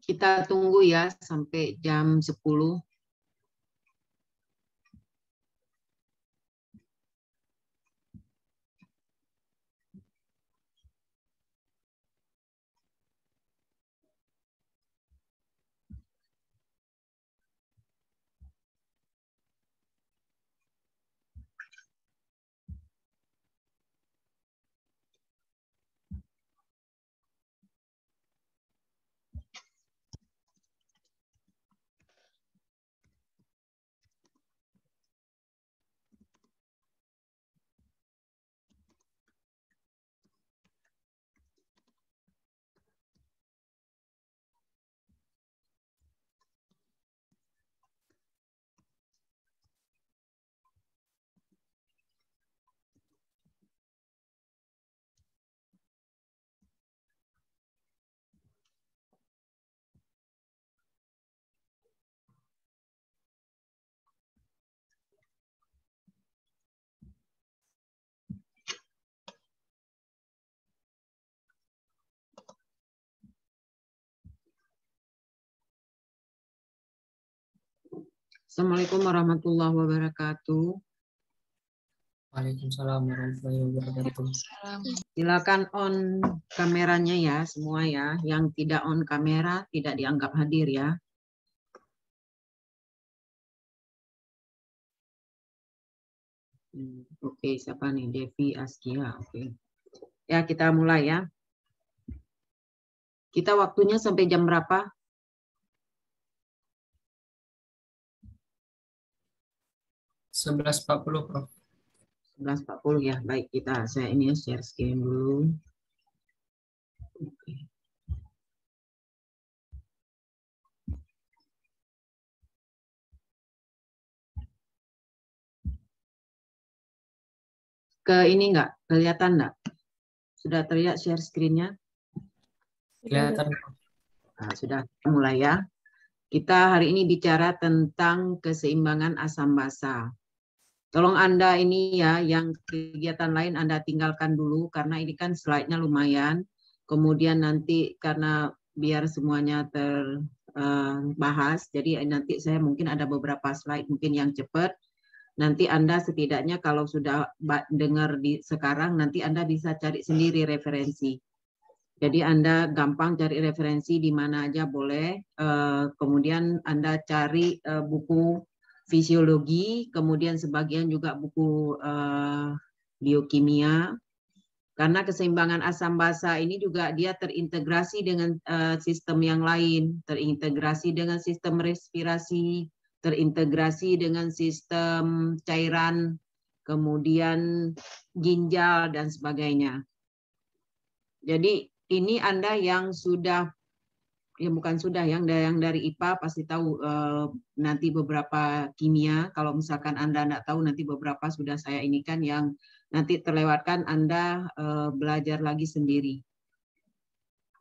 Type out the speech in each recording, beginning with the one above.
Kita tunggu ya sampai jam 10. Assalamualaikum warahmatullahi wabarakatuh. Waalaikumsalam warahmatullahi wabarakatuh. Silakan on kameranya ya semua ya. Yang tidak on kamera tidak dianggap hadir ya. Oke, siapa nih? Devi Askia. Oke. Ya, kita mulai ya. Kita waktunya sampai jam berapa? 11.40, Prof. 11.40 ya. Baik, saya ini share screen dulu. Oke. Ke ini enggak? Kelihatan enggak? Sudah terlihat share screen-nya? Kelihatan. Nah, sudah mulai ya. Kita hari ini bicara tentang keseimbangan asam basa. Tolong Anda ini ya, yang kegiatan lain Anda tinggalkan dulu, karena ini kan slide-nya lumayan. Kemudian nanti karena biar semuanya terbahas, jadi nanti saya mungkin ada beberapa slide mungkin yang cepat. Nanti Anda setidaknya kalau sudah dengar sekarang, nanti Anda bisa cari sendiri referensi. Jadi Anda gampang cari referensi di mana aja boleh. Kemudian Anda cari buku fisiologi, kemudian sebagian juga buku biokimia. Karena keseimbangan asam basa ini juga dia terintegrasi dengan sistem yang lain, terintegrasi dengan sistem respirasi, terintegrasi dengan sistem cairan, kemudian ginjal dan sebagainya. Jadi ini Anda yang sudah, ya bukan sudah, yang dari IPA pasti tahu nanti beberapa kimia. Kalau misalkan Anda tidak tahu, nanti beberapa sudah saya inikan yang nanti terlewatkan Anda belajar lagi sendiri.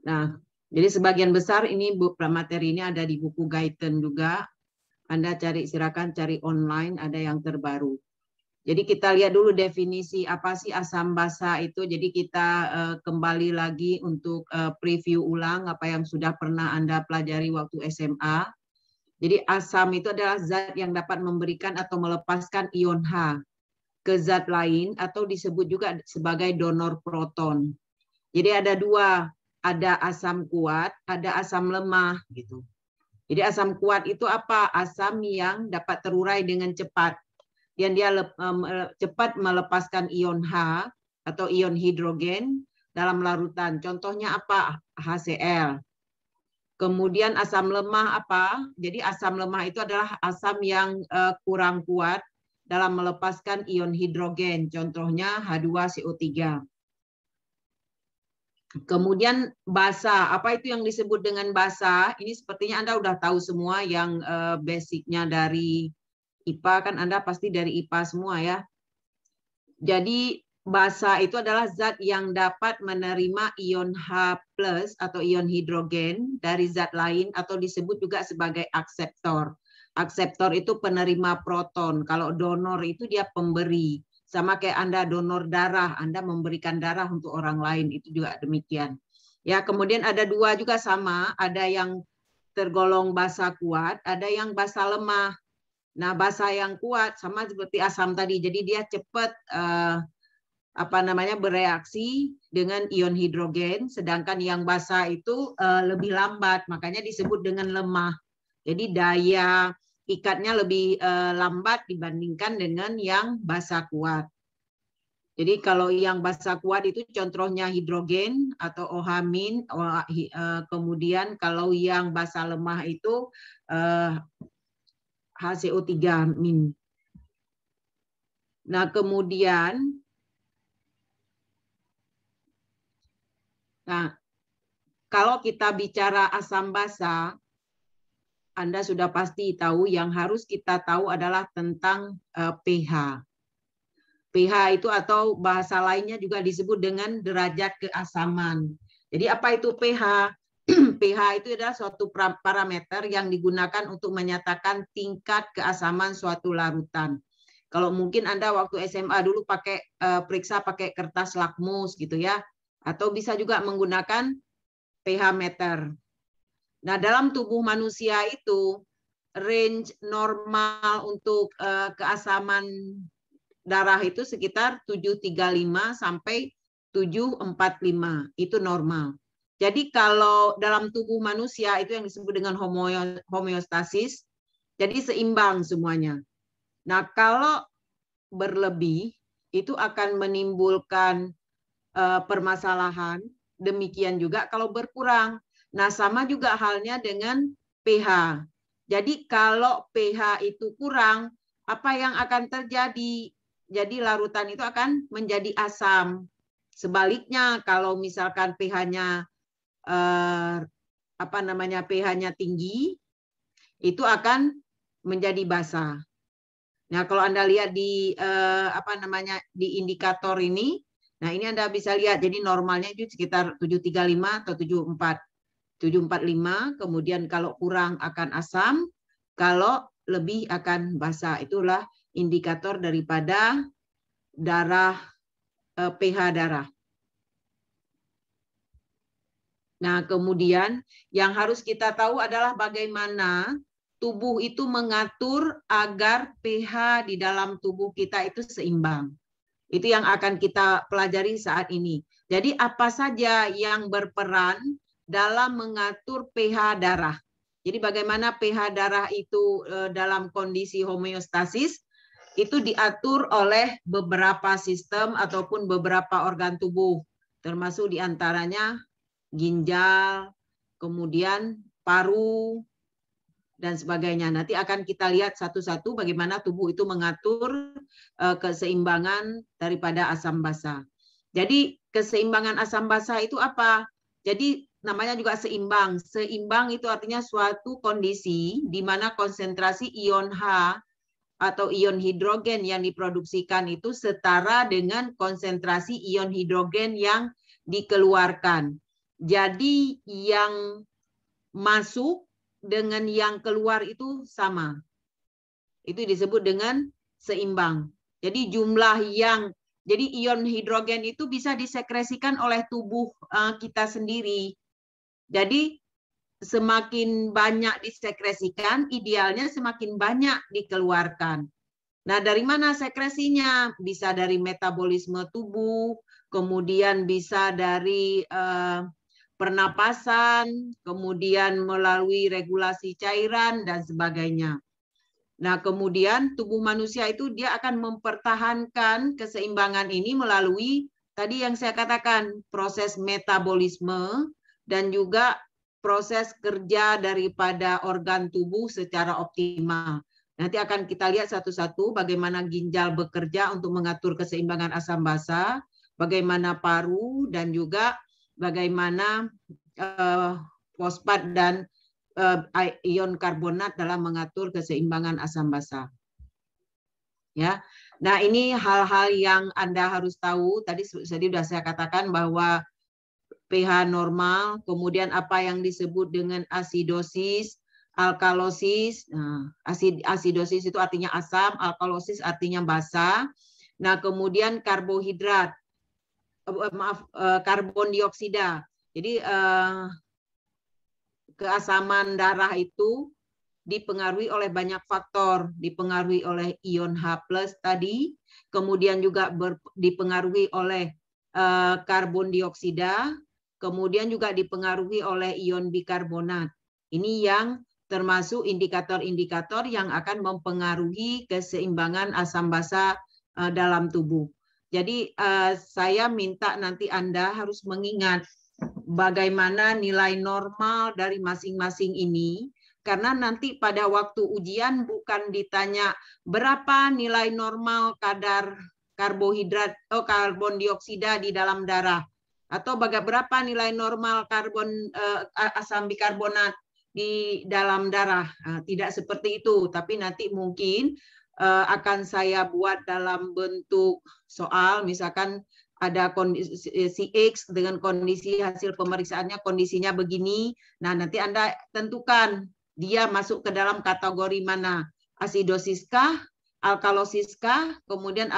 Nah, jadi sebagian besar ini materi ini ada di buku Guyton juga. Anda silakan cari online, ada yang terbaru. Jadi kita lihat dulu definisi apa sih asam basa itu. Jadi kita kembali lagi untuk preview ulang apa yang sudah pernah Anda pelajari waktu SMA. Jadi asam itu adalah zat yang dapat memberikan atau melepaskan ion H ke zat lain atau disebut juga sebagai donor proton. Jadi ada dua, ada asam kuat, ada asam lemah gitu. Jadi asam kuat itu apa? Asam yang dapat terurai dengan cepat. Yang dia cepat melepaskan ion H atau ion hidrogen dalam larutan. Contohnya apa? HCl. Kemudian asam lemah apa? Jadi asam lemah itu adalah asam yang kurang kuat dalam melepaskan ion hidrogen. Contohnya H2CO3. Kemudian basa. Apa itu yang disebut dengan basa? Ini sepertinya Anda sudah tahu semua yang basicnya dari IPA, kan Anda pasti dari IPA semua ya. Jadi basa itu adalah zat yang dapat menerima ion H+ atau ion hidrogen dari zat lain atau disebut juga sebagai akseptor. Akseptor itu penerima proton. Kalau donor itu dia pemberi. Sama kayak Anda donor darah, Anda memberikan darah untuk orang lain, itu juga demikian. Ya, kemudian ada dua juga sama, ada yang tergolong basa kuat, ada yang basa lemah. Nah, basa yang kuat sama seperti asam tadi. Jadi dia cepat bereaksi dengan ion hidrogen, sedangkan yang basa itu lebih lambat, makanya disebut dengan lemah. Jadi daya ikatnya lebih lambat dibandingkan dengan yang basa kuat. Jadi kalau yang basa kuat itu contohnya hidrogen atau OH-, kemudian kalau yang basa lemah itu HCO3-. Nah, kemudian kalau kita bicara asam basa, Anda sudah pasti tahu yang harus kita tahu adalah tentang pH. pH itu atau bahasa lainnya juga disebut dengan derajat keasaman. Jadi apa itu pH? pH itu adalah suatu parameter yang digunakan untuk menyatakan tingkat keasaman suatu larutan. Kalau mungkin Anda waktu SMA dulu periksa pakai kertas lakmus gitu ya, atau bisa juga menggunakan pH meter. Nah, dalam tubuh manusia itu range normal untuk keasaman darah itu sekitar 735 sampai 745. Itu normal. Jadi kalau dalam tubuh manusia itu yang disebut dengan homeostasis, jadi seimbang semuanya. Nah, kalau berlebih itu akan menimbulkan permasalahan. Demikian juga kalau berkurang. Nah, sama juga halnya dengan pH. Jadi kalau pH itu kurang, apa yang akan terjadi? Jadi larutan itu akan menjadi asam. Sebaliknya kalau misalkan pH-nya pH-nya tinggi, itu akan menjadi basa. Nah, kalau Anda lihat di di indikator ini, nah ini Anda bisa lihat, jadi normalnya itu sekitar 735 atau 745, kemudian kalau kurang akan asam, kalau lebih akan basa. Itulah indikator daripada darah, pH darah. Nah, kemudian yang harus kita tahu adalah bagaimana tubuh itu mengatur agar pH di dalam tubuh kita itu seimbang. Itu yang akan kita pelajari saat ini. Jadi apa saja yang berperan dalam mengatur pH darah. Jadi bagaimana pH darah itu dalam kondisi homeostasis itu diatur oleh beberapa sistem ataupun beberapa organ tubuh, termasuk diantaranya ginjal, kemudian paru, dan sebagainya. Nanti akan kita lihat satu-satu bagaimana tubuh itu mengatur keseimbangan daripada asam basa. Jadi keseimbangan asam basa itu apa? Jadi namanya juga seimbang. Seimbang itu artinya suatu kondisi di mana konsentrasi ion H atau ion hidrogen yang diproduksikan itu setara dengan konsentrasi ion hidrogen yang dikeluarkan. Jadi yang masuk dengan yang keluar itu sama. Itu disebut dengan seimbang. Jadi jadi ion hidrogen itu bisa disekresikan oleh tubuh kita sendiri. Jadi semakin banyak disekresikan, idealnya semakin banyak dikeluarkan. Nah, dari mana sekresinya? Bisa dari metabolisme tubuh, kemudian bisa dari pernapasan, kemudian melalui regulasi cairan, dan sebagainya. Nah, kemudian tubuh manusia itu dia akan mempertahankan keseimbangan ini melalui tadi yang saya katakan, proses metabolisme dan juga proses kerja daripada organ tubuh secara optimal. Nanti akan kita lihat satu-satu bagaimana ginjal bekerja untuk mengatur keseimbangan asam basa, bagaimana paru, dan juga bagaimana fosfat dan ion karbonat dalam mengatur keseimbangan asam basa. Ya, nah ini hal-hal yang Anda harus tahu. Tadi sudah saya katakan bahwa pH normal, kemudian apa yang disebut dengan asidosis, alkalosis. Nah, asidosis itu artinya asam, alkalosis artinya basa. Nah, kemudian karbohidrat, karbon dioksida. Jadi keasaman darah itu dipengaruhi oleh banyak faktor, dipengaruhi oleh ion H+ tadi, kemudian juga dipengaruhi oleh karbon dioksida, kemudian juga dipengaruhi oleh ion bikarbonat. Ini yang termasuk indikator-indikator yang akan mempengaruhi keseimbangan asam basa dalam tubuh. Jadi saya minta nanti Anda harus mengingat bagaimana nilai normal dari masing-masing ini, karena nanti pada waktu ujian bukan ditanya berapa nilai normal kadar karbohidrat atau karbon dioksida di dalam darah, atau berapa nilai normal asam bikarbonat di dalam darah. Nah, tidak seperti itu, tapi nanti mungkin akan saya buat dalam bentuk soal, misalkan ada kondisi X dengan kondisi hasil pemeriksaannya kondisinya begini. Nah, nanti Anda tentukan dia masuk ke dalam kategori mana, asidosiskah, alkalosiskah, kemudian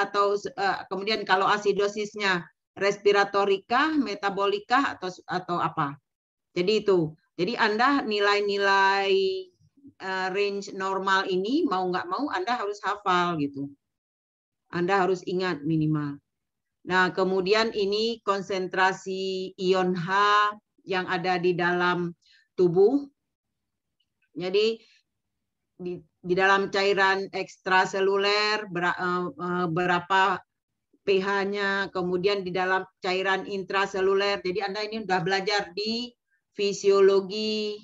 kemudian kalau asidosisnya respiratorikah, metabolikah, atau apa. Jadi itu. Jadi Anda nilai-nilai range normal ini mau nggak mau Anda harus hafal gitu. Anda harus ingat minimal. Nah, kemudian ini konsentrasi ion H yang ada di dalam tubuh. Jadi di dalam cairan ekstraseluler berapa pH-nya, kemudian di dalam cairan intraseluler. Jadi Anda ini sudah belajar di fisiologi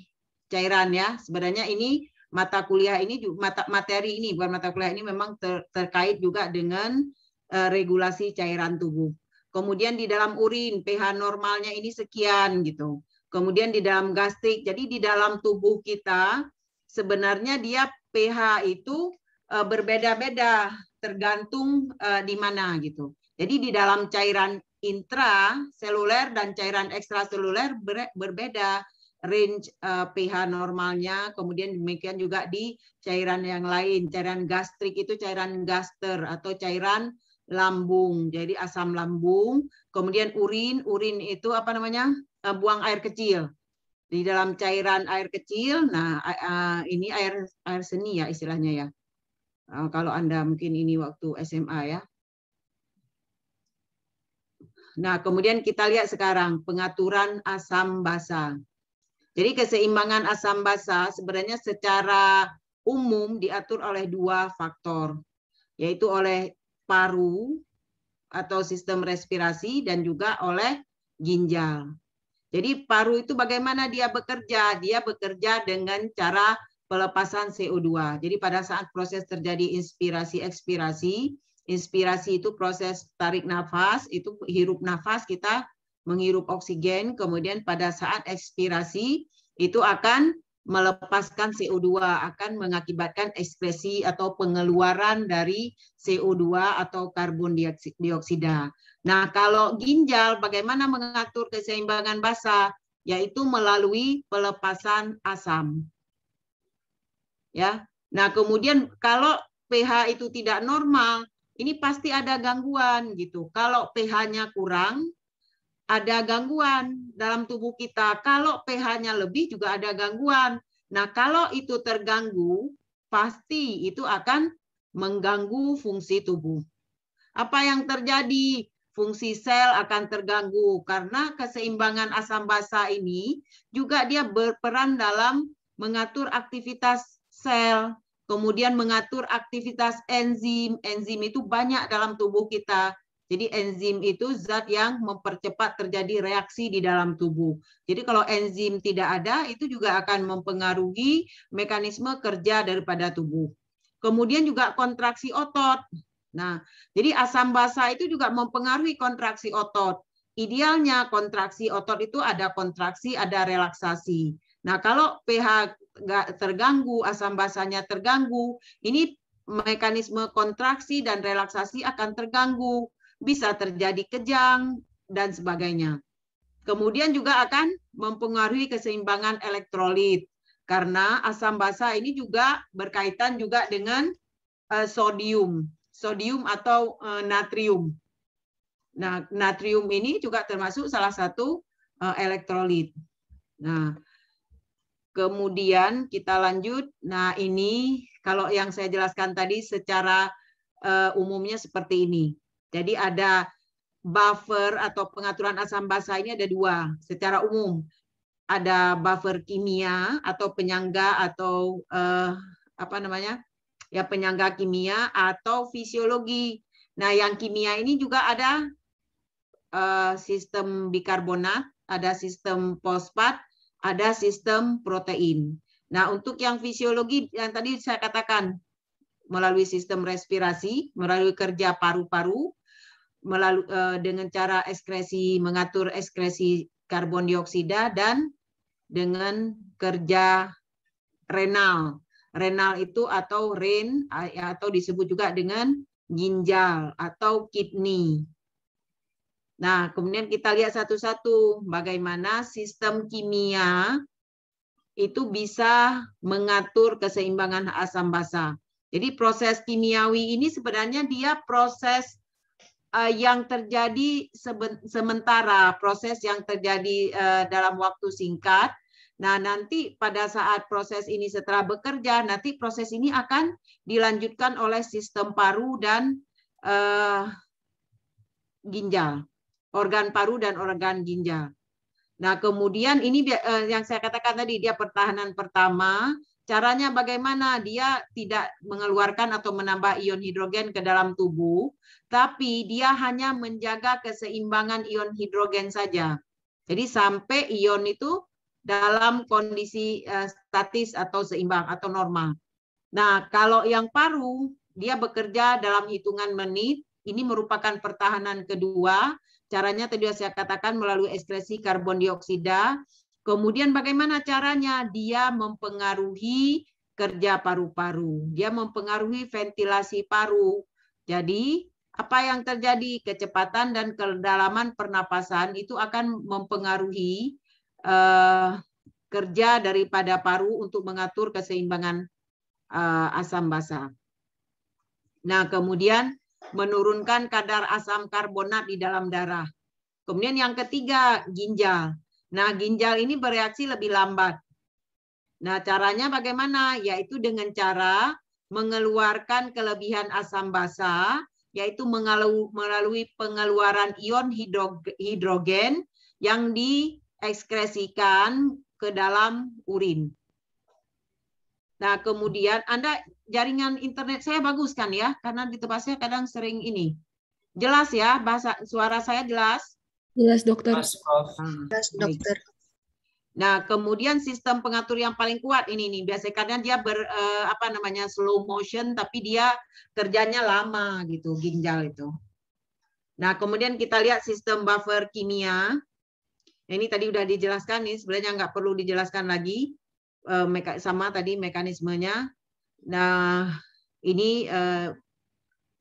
cairan ya. Sebenarnya ini mata kuliah ini materi ini bukan mata kuliah ini memang terkait juga dengan regulasi cairan tubuh. Kemudian di dalam urin pH normalnya ini sekian gitu. Kemudian di dalam gastrik, jadi di dalam tubuh kita sebenarnya dia pH itu berbeda-beda tergantung di mana gitu. Jadi di dalam cairan intraseluler dan cairan ekstraseluler berbeda range pH normalnya, kemudian demikian juga di cairan yang lain. Cairan gastrik itu cairan gaster atau cairan lambung, jadi asam lambung. Kemudian urin itu apa namanya? Buang air kecil. Di dalam cairan air kecil, nah ini air seni ya istilahnya ya. Kalau Anda mungkin ini waktu SMA ya. Nah, kemudian kita lihat sekarang pengaturan asam basa. Jadi keseimbangan asam basa sebenarnya secara umum diatur oleh dua faktor, yaitu oleh paru atau sistem respirasi dan juga oleh ginjal. Jadi paru itu bagaimana dia bekerja? Dia bekerja dengan cara pelepasan CO2. Jadi pada saat proses terjadi inspirasi-ekspirasi, inspirasi itu proses tarik nafas, itu hirup nafas, kita menghirup oksigen, kemudian pada saat ekspirasi itu akan melepaskan CO2, akan mengakibatkan ekspresi atau pengeluaran dari CO2 atau karbon dioksida. Nah, kalau ginjal bagaimana mengatur keseimbangan basa? Yaitu melalui pelepasan asam. Ya. Nah, kemudian kalau pH itu tidak normal, ini pasti ada gangguan gitu. Kalau pH-nya kurang, ada gangguan dalam tubuh kita. Kalau pH-nya lebih juga ada gangguan. Nah, kalau itu terganggu, pasti itu akan mengganggu fungsi tubuh. Apa yang terjadi? Fungsi sel akan terganggu karena keseimbangan asam basa ini juga dia berperan dalam mengatur aktivitas sel, kemudian mengatur aktivitas enzim. Enzim itu banyak dalam tubuh kita. Jadi enzim itu zat yang mempercepat terjadi reaksi di dalam tubuh. Jadi kalau enzim tidak ada, itu juga akan mempengaruhi mekanisme kerja daripada tubuh. Kemudian juga kontraksi otot. Nah, jadi asam basa itu juga mempengaruhi kontraksi otot. Idealnya kontraksi otot itu ada kontraksi, ada relaksasi. Nah, kalau pH terganggu, asam basanya terganggu, ini mekanisme kontraksi dan relaksasi akan terganggu. Bisa terjadi kejang dan sebagainya. Kemudian juga akan mempengaruhi keseimbangan elektrolit. Karena asam basa ini juga berkaitan juga dengan sodium atau natrium. Nah, natrium ini juga termasuk salah satu elektrolit. Nah, kemudian kita lanjut. Nah, ini kalau yang saya jelaskan tadi secara umumnya seperti ini. Jadi ada buffer atau pengaturan asam basa ini ada dua secara umum. Ada buffer kimia atau penyangga atau apa namanya? Ya, penyangga kimia atau fisiologi. Nah, yang kimia ini juga ada sistem bikarbonat, ada sistem fosfat, ada sistem protein. Nah, untuk yang fisiologi yang tadi saya katakan melalui sistem respirasi, melalui kerja paru-paru, melalui dengan cara ekskresi, mengatur ekskresi karbon dioksida, dan dengan kerja renal. Renal itu atau ren atau disebut juga dengan ginjal atau kidney. Nah, kemudian kita lihat satu-satu bagaimana sistem kimia itu bisa mengatur keseimbangan asam basa. Jadi proses kimiawi ini sebenarnya dia proses yang terjadi sementara, proses yang terjadi dalam waktu singkat. Nah, nanti pada saat proses ini setelah bekerja, nanti proses ini akan dilanjutkan oleh sistem paru dan ginjal, organ paru dan organ ginjal. Nah, kemudian ini yang saya katakan tadi, dia pertahanan pertama. Caranya bagaimana? Dia tidak mengeluarkan atau menambah ion hidrogen ke dalam tubuh, tapi dia hanya menjaga keseimbangan ion hidrogen saja. Jadi sampai ion itu dalam kondisi statis atau seimbang atau normal. Nah, kalau yang paru, dia bekerja dalam hitungan menit. Ini merupakan pertahanan kedua. Caranya tadi saya katakan melalui ekskresi karbon dioksida. Kemudian bagaimana caranya? Dia mempengaruhi kerja paru-paru. Dia mempengaruhi ventilasi paru. Jadi apa yang terjadi? Kecepatan dan kedalaman pernapasan itu akan mempengaruhi kerja daripada paru untuk mengatur keseimbangan asam basa. Nah, kemudian menurunkan kadar asam karbonat di dalam darah. Kemudian yang ketiga, ginjal. Nah, ginjal ini bereaksi lebih lambat. Nah, caranya bagaimana? Yaitu dengan cara mengeluarkan kelebihan asam basa, yaitu melalui pengeluaran ion hidrogen yang diekskresikan ke dalam urin. Nah, kemudian Anda jaringan internet saya bagus kan ya? Karena di tempat saya kadang sering ini. Jelas ya, bahasa suara saya jelas? Jelas, dokter. Jelas, dokter. Nah, kemudian sistem pengatur yang paling kuat ini nih, biasanya kadang dia slow motion, tapi dia kerjanya lama gitu, ginjal itu. Nah, kemudian kita lihat sistem buffer kimia. Ini tadi udah dijelaskan nih, sebenarnya nggak perlu dijelaskan lagi. Sama tadi mekanismenya. Nah, ini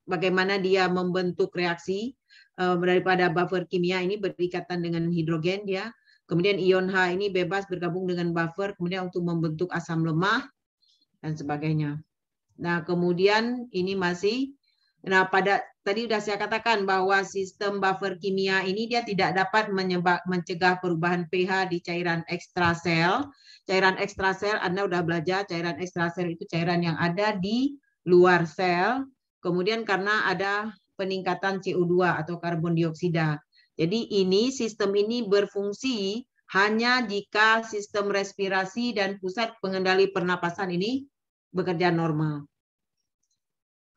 bagaimana dia membentuk reaksi daripada buffer kimia ini berikatan dengan hidrogen dia. Kemudian ion H ini bebas bergabung dengan buffer kemudian untuk membentuk asam lemah dan sebagainya. Nah, kemudian ini masih tadi sudah saya katakan bahwa sistem buffer kimia ini dia tidak dapat mencegah perubahan pH di cairan ekstrasel. Cairan ekstrasel Anda sudah belajar, cairan ekstrasel itu cairan yang ada di luar sel. Kemudian karena ada peningkatan CO2 atau karbon dioksida. Jadi sistem ini berfungsi hanya jika sistem respirasi dan pusat pengendali pernapasan ini bekerja normal.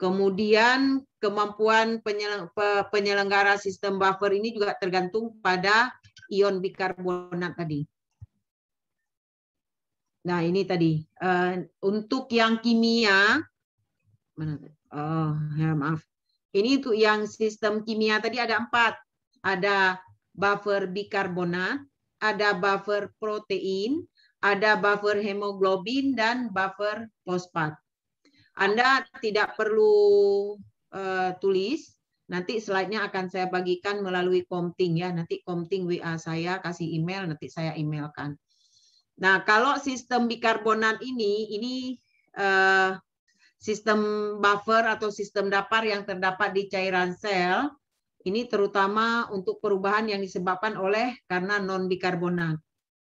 Kemudian kemampuan penyelenggara sistem buffer ini juga tergantung pada ion bikarbonat tadi. Nah, ini tadi untuk yang kimia, maaf. Ini untuk yang sistem kimia tadi ada 4. Ada buffer bikarbonat, ada buffer protein, ada buffer hemoglobin, dan buffer fosfat. Anda tidak perlu tulis, nanti slide-nya akan saya bagikan melalui Komting ya. Nanti Komting WA saya, kasih email, nanti saya emailkan. Nah, kalau sistem bikarbonat ini sistem buffer atau sistem dapar yang terdapat di cairan sel, ini terutama untuk perubahan yang disebabkan karena non-bikarbonat.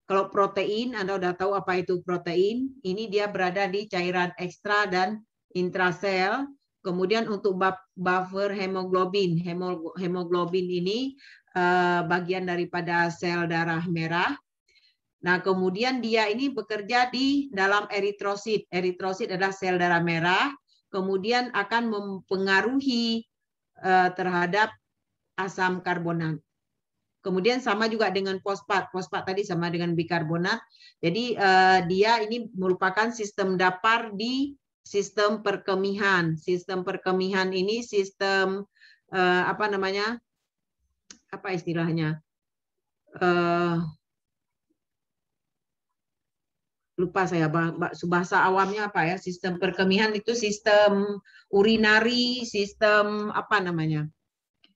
Kalau protein, Anda udah tahu apa itu protein. Ini dia berada di cairan ekstra dan intrasel. Kemudian untuk buffer hemoglobin. Hemoglobin ini bagian daripada sel darah merah. Nah, kemudian dia ini bekerja di dalam eritrosit. Eritrosit adalah sel darah merah. Kemudian akan mempengaruhi terhadap asam karbonat. Kemudian sama juga dengan fosfat. Fosfat tadi sama dengan bikarbonat. Jadi dia ini merupakan sistem dapar di sistem perkemihan. Sistem perkemihan ini sistem apa namanya? Apa istilahnya? Lupa saya, bahasa awamnya apa ya? Sistem perkemihan itu sistem urinari, sistem apa namanya?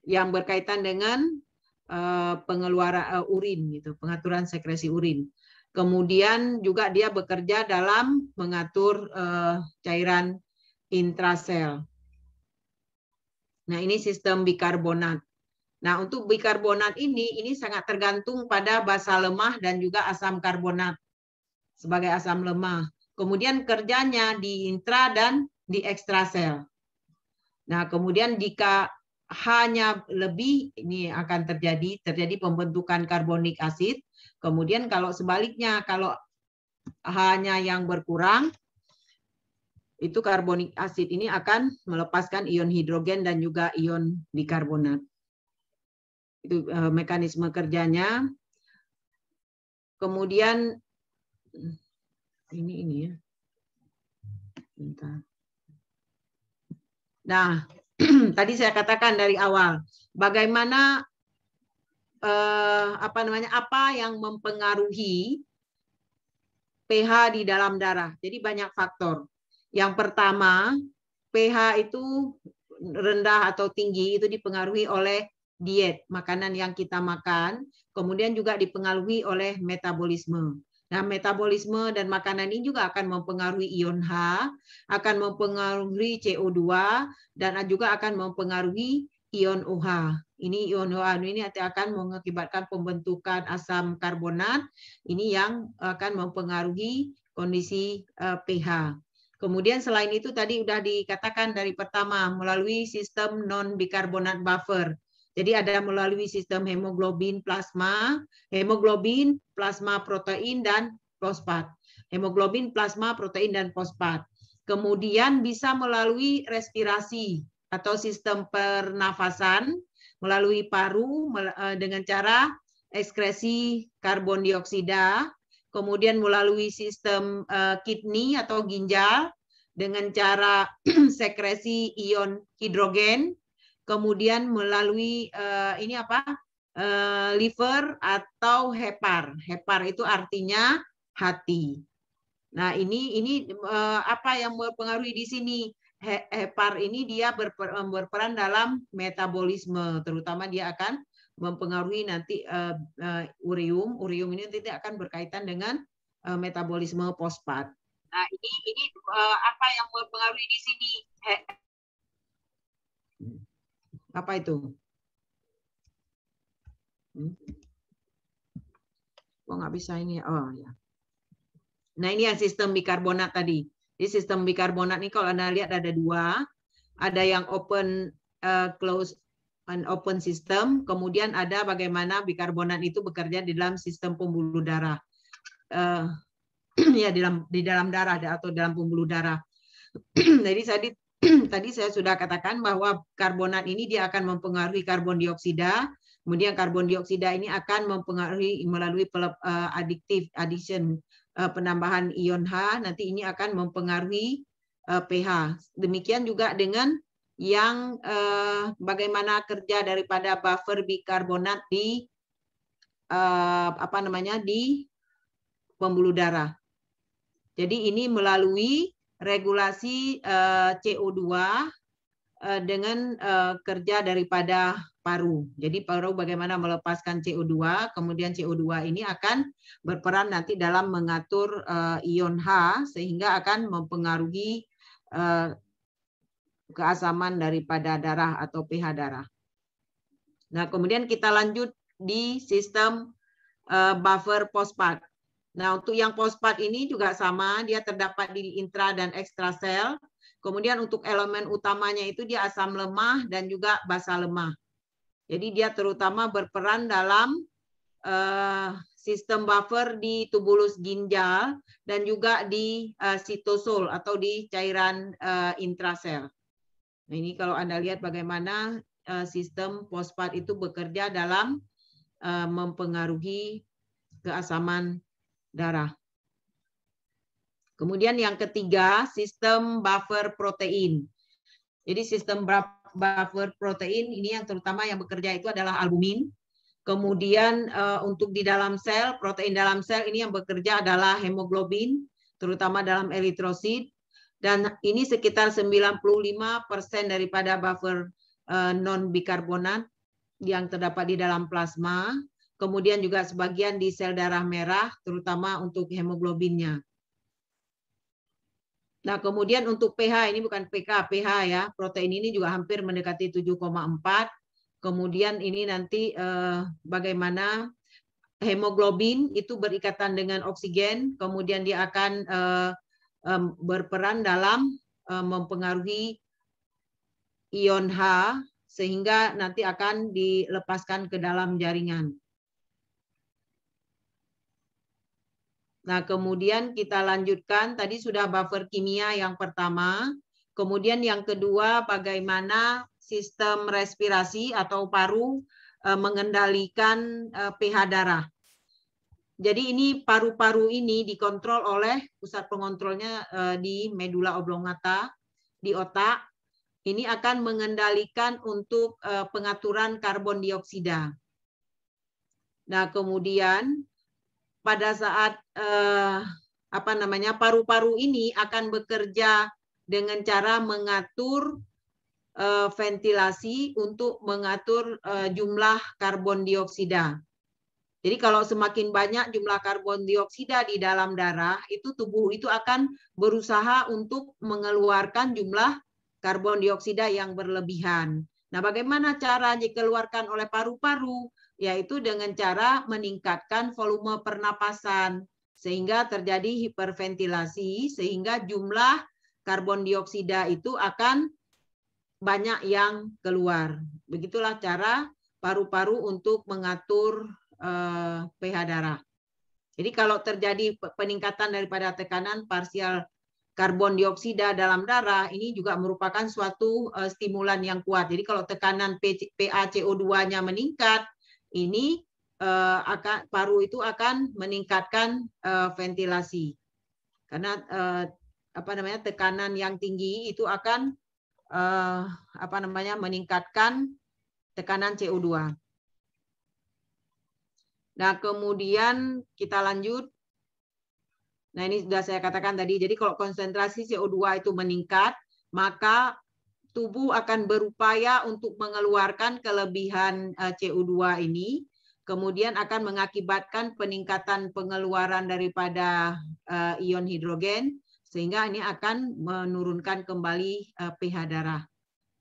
Yang berkaitan dengan pengeluaran urin gitu, pengaturan sekresi urin. Kemudian juga dia bekerja dalam mengatur cairan intrasel. Nah, ini sistem bikarbonat. Nah, untuk bikarbonat ini sangat tergantung pada basa lemah dan juga asam karbonat sebagai asam lemah. Kemudian kerjanya di intra dan di ekstrasel. Nah, kemudian jika hanya lebih, ini akan terjadi pembentukan karbonik asid. Kemudian kalau sebaliknya, kalau hanya yang berkurang, itu karbonik asid ini akan melepaskan ion hidrogen dan juga ion bikarbonat. Itu mekanisme kerjanya. Kemudian ini ya. Bentar. Nah, tadi saya katakan dari awal, bagaimana apa yang mempengaruhi pH di dalam darah. Jadi banyak faktor. Yang pertama, pH itu rendah atau tinggi itu dipengaruhi oleh diet, makanan yang kita makan, kemudian juga dipengaruhi oleh metabolisme. Nah, metabolisme dan makanan ini juga akan mempengaruhi ion H, akan mempengaruhi CO2, dan juga akan mempengaruhi ion OH. Ini ion OH ini akan mengakibatkan pembentukan asam karbonat, ini yang akan mempengaruhi kondisi pH. Kemudian selain itu tadi sudah dikatakan dari pertama melalui sistem non-bikarbonat buffer. Jadi ada melalui sistem hemoglobin, plasma protein, dan fosfat. Hemoglobin, plasma, protein, dan fosfat. Kemudian bisa melalui respirasi atau sistem pernafasan, melalui paru dengan cara ekskresi karbon dioksida, kemudian melalui sistem kidney atau ginjal dengan cara sekresi ion hidrogen, kemudian melalui liver atau hepar. Hepar itu artinya hati. Nah, ini apa yang mempengaruhi di sini? Hepar ini dia berperan dalam metabolisme, terutama dia akan mempengaruhi nanti ureum. Ureum ini nanti akan berkaitan dengan metabolisme fosfat. Nah, ini apa yang mempengaruhi di sini? Apa itu? Kok nggak bisa ini? Oh ya. Nah, ini yang sistem bikarbonat tadi. Di sistem bikarbonat ini kalau Anda lihat ada dua. Ada yang open, close, and open system. Kemudian ada bagaimana bikarbonat itu bekerja di dalam sistem pembuluh darah. Ya, di dalam darah atau dalam pembuluh darah. Jadi tadi saya sudah katakan bahwa karbonat ini dia akan mempengaruhi karbon dioksida. Kemudian karbon dioksida ini akan mempengaruhi melalui addition, penambahan ion H, nanti ini akan mempengaruhi pH. Demikian juga dengan yang bagaimana kerja daripada buffer bikarbonat di di pembuluh darah. Jadi ini melalui regulasi CO2 dengan kerja daripada paru. Jadi paru bagaimana melepaskan CO2, kemudian CO2 ini akan berperan nanti dalam mengatur ion H sehingga akan mempengaruhi keasaman daripada darah atau pH darah. Nah, kemudian kita lanjut di sistem buffer fosfat. Nah, untuk yang fosfat ini juga sama, dia terdapat di intra dan ekstrasel. Kemudian untuk elemen utamanya itu dia asam lemah dan juga basa lemah. Jadi dia terutama berperan dalam sistem buffer di tubulus ginjal dan juga di sitosol atau di cairan intrasel. Nah, ini kalau Anda lihat bagaimana sistem fosfat itu bekerja dalam mempengaruhi keasaman darah. Kemudian yang ketiga, sistem buffer protein. Jadi sistem buffer protein ini yang terutama yang bekerja itu adalah albumin. Kemudian untuk di dalam sel, protein dalam sel ini yang bekerja adalah hemoglobin, terutama dalam eritrosit. Dan ini sekitar 95% daripada buffer non-bikarbonat yang terdapat di dalam plasma. Kemudian juga sebagian di sel darah merah, terutama untuk hemoglobinnya. Nah, kemudian untuk pH, ini bukan pK, pH ya. Protein ini juga hampir mendekati 7,4. Kemudian ini nanti bagaimana hemoglobin itu berikatan dengan oksigen, kemudian dia akan berperan dalam mempengaruhi ion H, sehingga nanti akan dilepaskan ke dalam jaringan. Nah, kemudian kita lanjutkan, tadi sudah buffer kimia yang pertama, kemudian yang kedua bagaimana sistem respirasi atau paru mengendalikan pH darah. Jadi ini paru-paru ini dikontrol oleh pusat pengontrolnya di medula oblongata, di otak. Ini akan mengendalikan untuk pengaturan karbon dioksida. Nah, kemudian pada saat paru-paru ini akan bekerja dengan cara mengatur ventilasi untuk mengatur jumlah karbon dioksida. Jadi kalau semakin banyak jumlah karbon dioksida di dalam darah, itu tubuh itu akan berusaha untuk mengeluarkan jumlah karbon dioksida yang berlebihan. Nah, bagaimana cara dikeluarkan oleh paru-paru? Yaitu dengan cara meningkatkan volume pernapasan sehingga terjadi hiperventilasi sehingga jumlah karbon dioksida itu akan banyak yang keluar. Begitulah cara paru-paru untuk mengatur pH darah. Jadi kalau terjadi peningkatan daripada tekanan parsial karbon dioksida dalam darah, ini juga merupakan suatu stimulan yang kuat. Jadi kalau tekanan PaCO2-nya meningkat, ini paru itu akan meningkatkan ventilasi karena tekanan yang tinggi itu akan meningkatkan tekanan CO2. Nah, kemudian kita lanjut. Nah, ini sudah saya katakan tadi. Jadi kalau konsentrasi CO2 itu meningkat, maka tubuh akan berupaya untuk mengeluarkan kelebihan CO2 ini, kemudian akan mengakibatkan peningkatan pengeluaran daripada ion hidrogen, sehingga ini akan menurunkan kembali pH darah.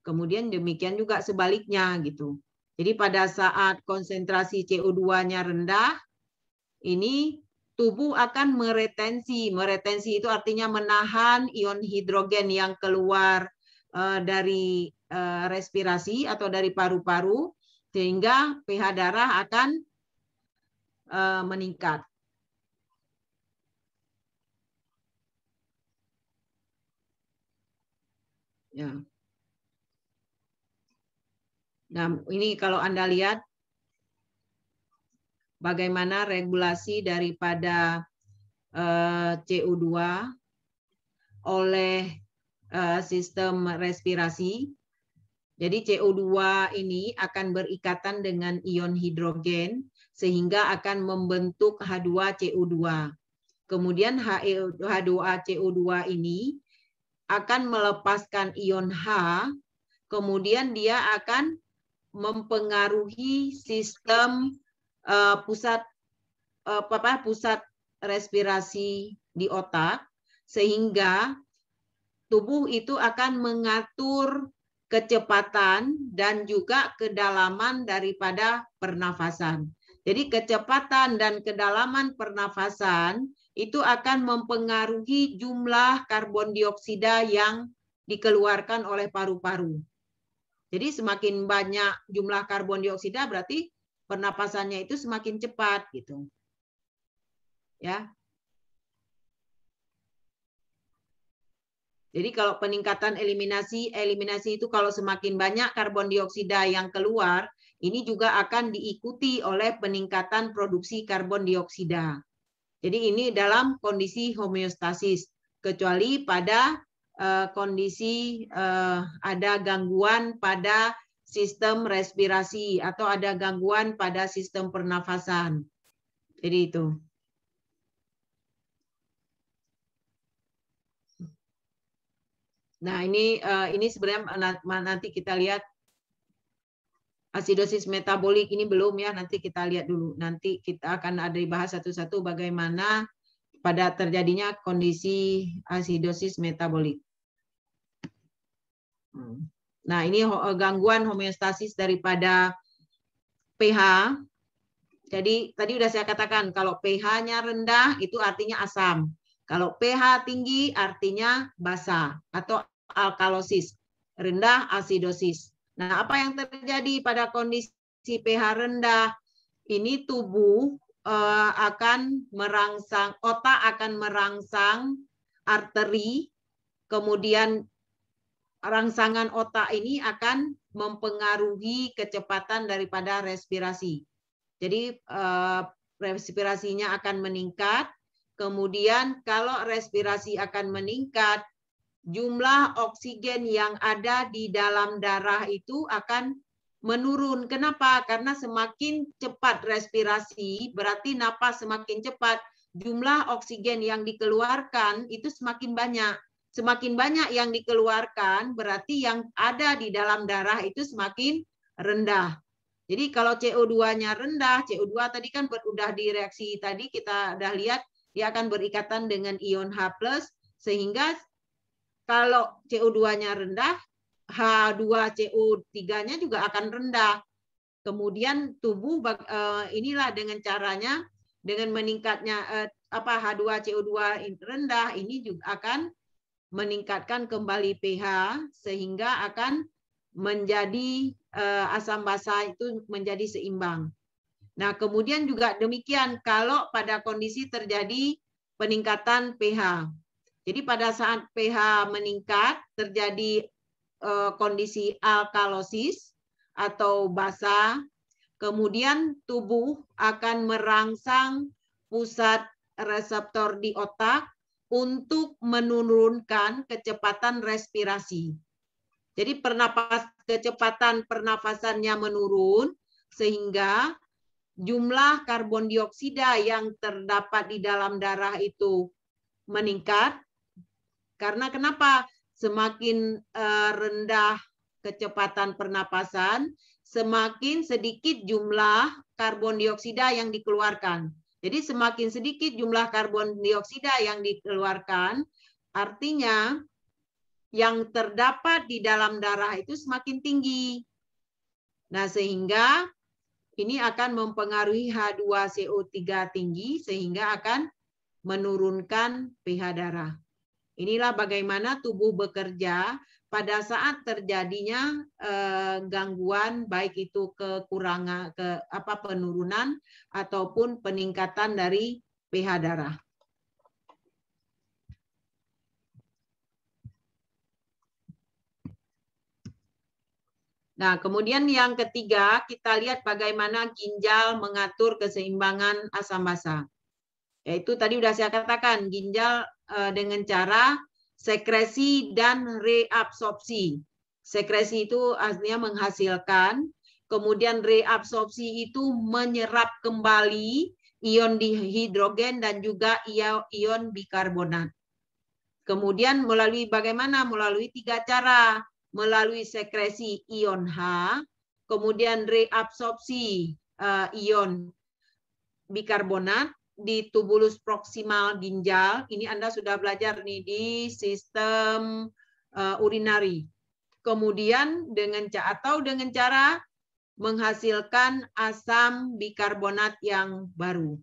Kemudian demikian juga sebaliknya gitu. Jadi pada saat konsentrasi CO2-nya rendah, ini tubuh akan meretensi. Meretensi itu artinya menahan ion hidrogen yang keluar dari respirasi atau dari paru-paru, sehingga pH darah akan meningkat. Ya. Nah, ini kalau Anda lihat bagaimana regulasi daripada CO2 oleh sistem respirasi. Jadi CO2 ini akan berikatan dengan ion hidrogen sehingga akan membentuk H2CO2. Kemudian H2CO2 ini akan melepaskan ion H, kemudian dia akan mempengaruhi sistem pusat respirasi di otak, sehingga tubuh itu akan mengatur kecepatan dan juga kedalaman daripada pernafasan. Jadi kecepatan dan kedalaman pernafasan itu akan mempengaruhi jumlah karbon dioksida yang dikeluarkan oleh paru-paru. Jadi semakin banyak jumlah karbon dioksida berarti pernapasannya itu semakin cepat gitu. Ya. Jadi kalau peningkatan eliminasi itu kalau semakin banyak karbon dioksida yang keluar, ini juga akan diikuti oleh peningkatan produksi karbon dioksida. Jadi ini dalam kondisi homeostasis, kecuali pada kondisi ada gangguan pada sistem respirasi atau ada gangguan pada sistem pernafasan. Jadi itu. Nah, ini sebenarnya nanti kita lihat asidosis metabolik ini belum ya, nanti kita lihat dulu. Nanti kita akan ada dibahas satu-satu bagaimana pada terjadinya kondisi asidosis metabolik. Nah, ini gangguan homeostasis daripada pH. Jadi tadi udah saya katakan kalau pH-nya rendah itu artinya asam. Kalau pH tinggi artinya basa atau alkalosis, rendah asidosis. Nah, apa yang terjadi pada kondisi pH rendah? Ini tubuh akan merangsang, otak akan merangsang arteri, kemudian rangsangan otak ini akan mempengaruhi kecepatan daripada respirasi. Jadi respirasinya akan meningkat. Kemudian kalau respirasi akan meningkat, jumlah oksigen yang ada di dalam darah itu akan menurun. Kenapa? Karena semakin cepat respirasi, berarti napas semakin cepat, jumlah oksigen yang dikeluarkan itu semakin banyak. Semakin banyak yang dikeluarkan, berarti yang ada di dalam darah itu semakin rendah. Jadi kalau CO2-nya rendah, CO2 tadi kan udah di reaksi tadi kita udah lihat, dia akan berikatan dengan ion H+, sehingga kalau CO2-nya rendah, H2CO3-nya juga akan rendah. Kemudian tubuh inilah dengan caranya, dengan meningkatnya H2CO2 rendah, ini juga akan meningkatkan kembali pH sehingga akan menjadi asam basa itu menjadi seimbang. Nah, kemudian juga demikian kalau pada kondisi terjadi peningkatan pH. Jadi pada saat pH meningkat terjadi kondisi alkalosis atau basa, kemudian tubuh akan merangsang pusat reseptor di otak untuk menurunkan kecepatan respirasi. Jadi kecepatan pernafasannya menurun sehingga jumlah karbon dioksida yang terdapat di dalam darah itu meningkat. Karena kenapa? Semakin rendah kecepatan pernapasan, semakin sedikit jumlah karbon dioksida yang dikeluarkan. Jadi semakin sedikit jumlah karbon dioksida yang dikeluarkan, artinya yang terdapat di dalam darah itu semakin tinggi. Nah, sehingga ini akan mempengaruhi H2CO3 tinggi, sehingga akan menurunkan pH darah. Inilah bagaimana tubuh bekerja pada saat terjadinya gangguan, baik itu kekurangan penurunan ataupun peningkatan dari pH darah. Nah, kemudian yang ketiga, kita lihat bagaimana ginjal mengatur keseimbangan asam basa. Yaitu tadi sudah saya katakan, ginjal dengan cara sekresi dan reabsorpsi. Sekresi itu artinya menghasilkan, kemudian reabsorpsi itu menyerap kembali ion dihidrogen dan juga ion bikarbonat. Kemudian melalui bagaimana? Melalui 3 cara. Melalui sekresi ion H, kemudian reabsorpsi ion bikarbonat di tubulus proksimal ginjal. Ini Anda sudah belajar nih di sistem urinari. Kemudian dengan cara menghasilkan asam bikarbonat yang baru.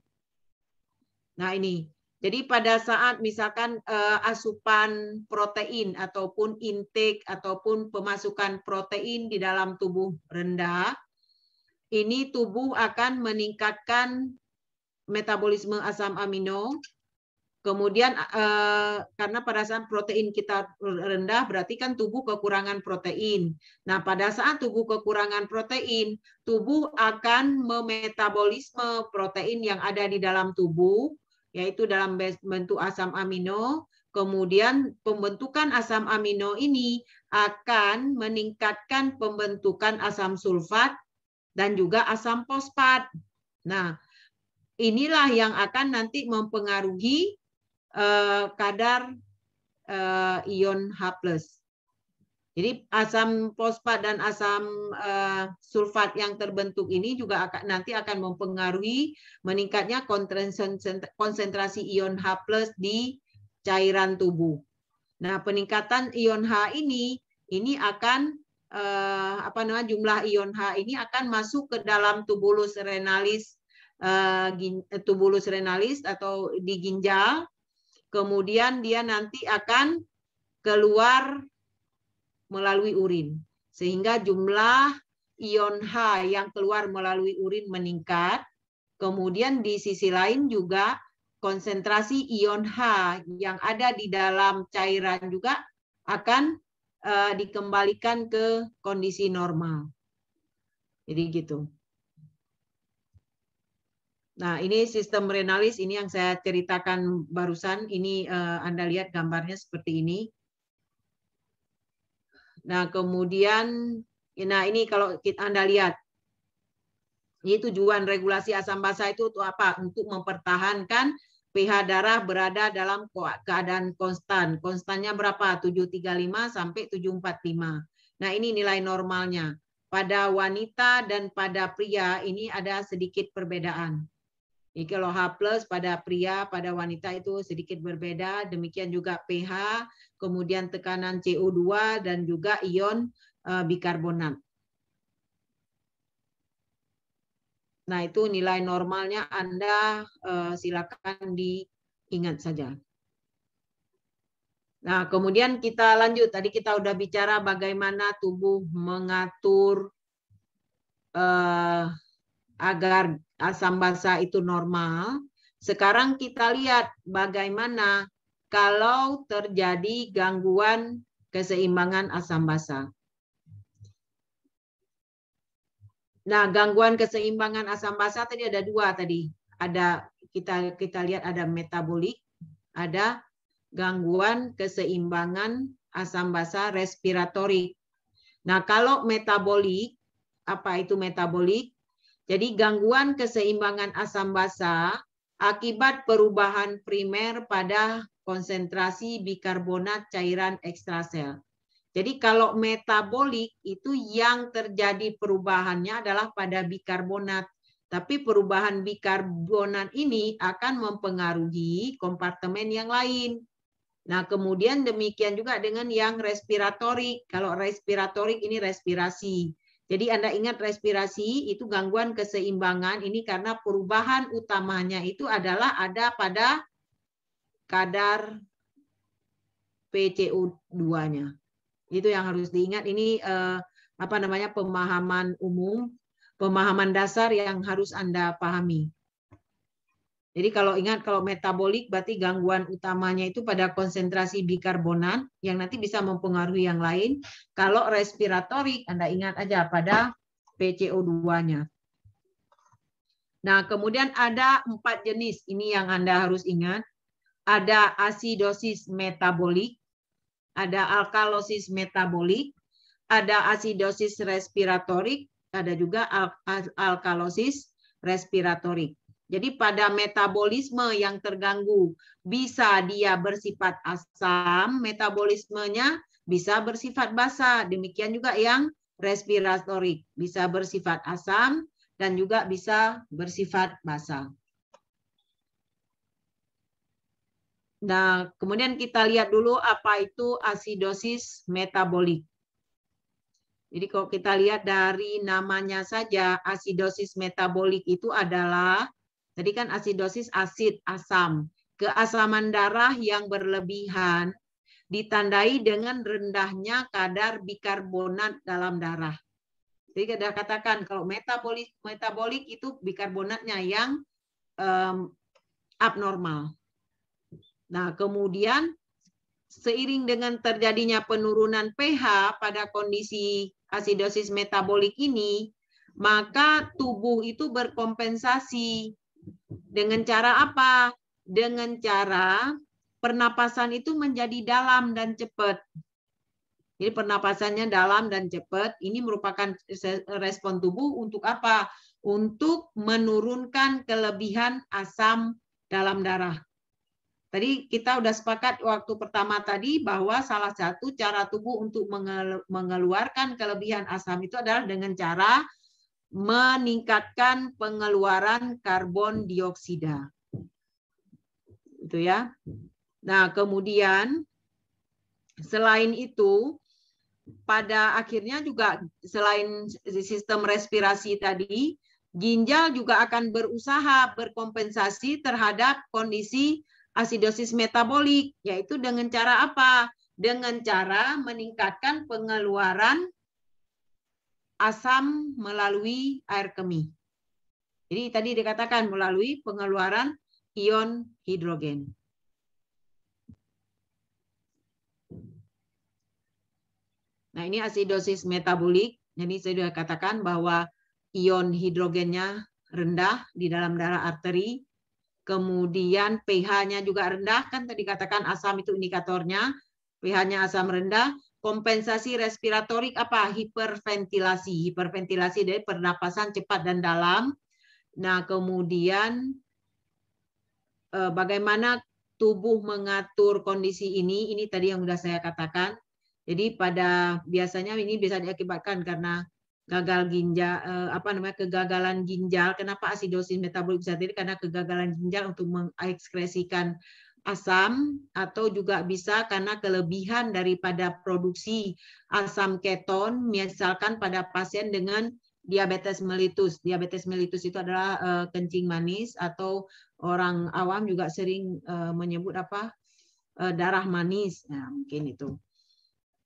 Nah ini, jadi pada saat misalkan asupan protein ataupun intake ataupun pemasukan protein di dalam tubuh rendah, ini tubuh akan meningkatkan metabolisme asam amino. Kemudian karena pada saat protein kita rendah berarti kan tubuh kekurangan protein. Nah, pada saat tubuh kekurangan protein, tubuh akan memetabolisme protein yang ada di dalam tubuh, yaitu dalam bentuk asam amino. Kemudian pembentukan asam amino ini akan meningkatkan pembentukan asam sulfat dan juga asam fosfat. Nah, inilah yang akan nanti mempengaruhi kadar ion H+. Jadi asam fosfat dan asam sulfat yang terbentuk ini juga nanti akan mempengaruhi meningkatnya konsentrasi ion H+ di cairan tubuh. Nah, peningkatan ion H ini akan jumlah ion H ini akan masuk ke dalam tubulus renalis atau di ginjal. Kemudian dia nanti akan keluar melalui urin. Sehingga jumlah ion H yang keluar melalui urin meningkat. Kemudian di sisi lain juga konsentrasi ion H yang ada di dalam cairan juga akan dikembalikan ke kondisi normal. Jadi gitu. Nah, ini sistem renalis, ini yang saya ceritakan barusan. Ini Anda lihat gambarnya seperti ini. Nah, kemudian, nah ini kalau Anda lihat, ini tujuan regulasi asam basa itu untuk apa? Untuk mempertahankan pH darah berada dalam keadaan konstan. Konstannya berapa? 735 sampai 745. Nah, ini nilai normalnya. Pada wanita dan pada pria ini ada sedikit perbedaan. Jadi kalau H+ pada pria, pada wanita itu sedikit berbeda. Demikian juga pH, kemudian tekanan CO2 dan juga ion bikarbonat. Nah, itu nilai normalnya Anda silakan diingat saja. Nah, kemudian kita lanjut. Tadi kita udah bicara bagaimana tubuh mengatur agar asam basa itu normal. Sekarang kita lihat bagaimana kalau terjadi gangguan keseimbangan asam basa. Nah, gangguan keseimbangan asam basa tadi ada dua tadi. Ada kita lihat ada metabolik, ada gangguan keseimbangan asam basa respiratorik. Nah, kalau metabolik, apa itu metabolik? Jadi gangguan keseimbangan asam basa akibat perubahan primer pada konsentrasi bikarbonat cairan ekstrasel. Jadi kalau metabolik itu yang terjadi perubahannya adalah pada bikarbonat. Tapi perubahan bikarbonat ini akan mempengaruhi kompartemen yang lain. Nah, kemudian demikian juga dengan yang respiratorik. Kalau respiratorik ini respirasi. Jadi Anda ingat respirasi itu gangguan keseimbangan ini karena perubahan utamanya itu adalah ada pada kadar PCO2-nya. Itu yang harus diingat. Ini pemahaman umum, pemahaman dasar yang harus Anda pahami. Jadi kalau ingat, kalau metabolik berarti gangguan utamanya itu pada konsentrasi bikarbonat yang nanti bisa mempengaruhi yang lain. Kalau respiratorik, Anda ingat aja pada PCO2-nya. Nah, kemudian ada 4 jenis. Ini yang Anda harus ingat. Ada asidosis metabolik, ada alkalosis metabolik, ada asidosis respiratorik, ada juga alkalosis respiratorik. Jadi pada metabolisme yang terganggu bisa dia bersifat asam, metabolismenya bisa bersifat basa. Demikian juga yang respiratorik bisa bersifat asam dan juga bisa bersifat basa. Nah, kemudian kita lihat dulu apa itu asidosis metabolik. Jadi kalau kita lihat dari namanya saja, asidosis metabolik itu adalah, tadi kan asidosis asid, asam. Keasaman darah yang berlebihan ditandai dengan rendahnya kadar bikarbonat dalam darah. Jadi kita katakan kalau metabolik itu bikarbonatnya yang abnormal. Nah, kemudian seiring dengan terjadinya penurunan pH pada kondisi asidosis metabolik ini, maka tubuh itu berkompensasi. Dengan cara apa? Dengan cara pernapasan itu menjadi dalam dan cepat. Jadi pernapasannya dalam dan cepat. Ini merupakan respon tubuh untuk apa? Untuk menurunkan kelebihan asam dalam darah. Tadi kita udah sepakat waktu pertama tadi bahwa salah satu cara tubuh untuk mengeluarkan kelebihan asam itu adalah dengan cara meningkatkan pengeluaran karbon dioksida. Itu ya. Nah, kemudian selain itu pada akhirnya juga selain sistem respirasi tadi, ginjal juga akan berusaha berkompensasi terhadap kondisi asidosis metabolik, yaitu dengan cara apa? Dengan cara meningkatkan pengeluaran asam melalui air kemih. Jadi tadi dikatakan melalui pengeluaran ion hidrogen. Nah, ini asidosis metabolik. Jadi saya sudah katakan bahwa ion hidrogennya rendah di dalam darah arteri. Kemudian pH-nya juga rendah, kan tadi katakan asam itu indikatornya. pH-nya asam rendah. Kompensasi respiratorik apa? Hiperventilasi. Hiperventilasi dari pernapasan cepat dan dalam. Nah, kemudian bagaimana tubuh mengatur kondisi ini? Ini tadi yang sudah saya katakan. Jadi biasanya ini bisa diakibatkan karena gagal ginjal, kegagalan ginjal. Kenapa asidosis metabolik bisa terjadi? Karena kegagalan ginjal untuk mengekskresikan asam, atau juga bisa karena kelebihan daripada produksi asam keton, misalkan pada pasien dengan diabetes mellitus. Diabetes mellitus itu adalah kencing manis, atau orang awam juga sering menyebut darah manis. Nah, mungkin itu.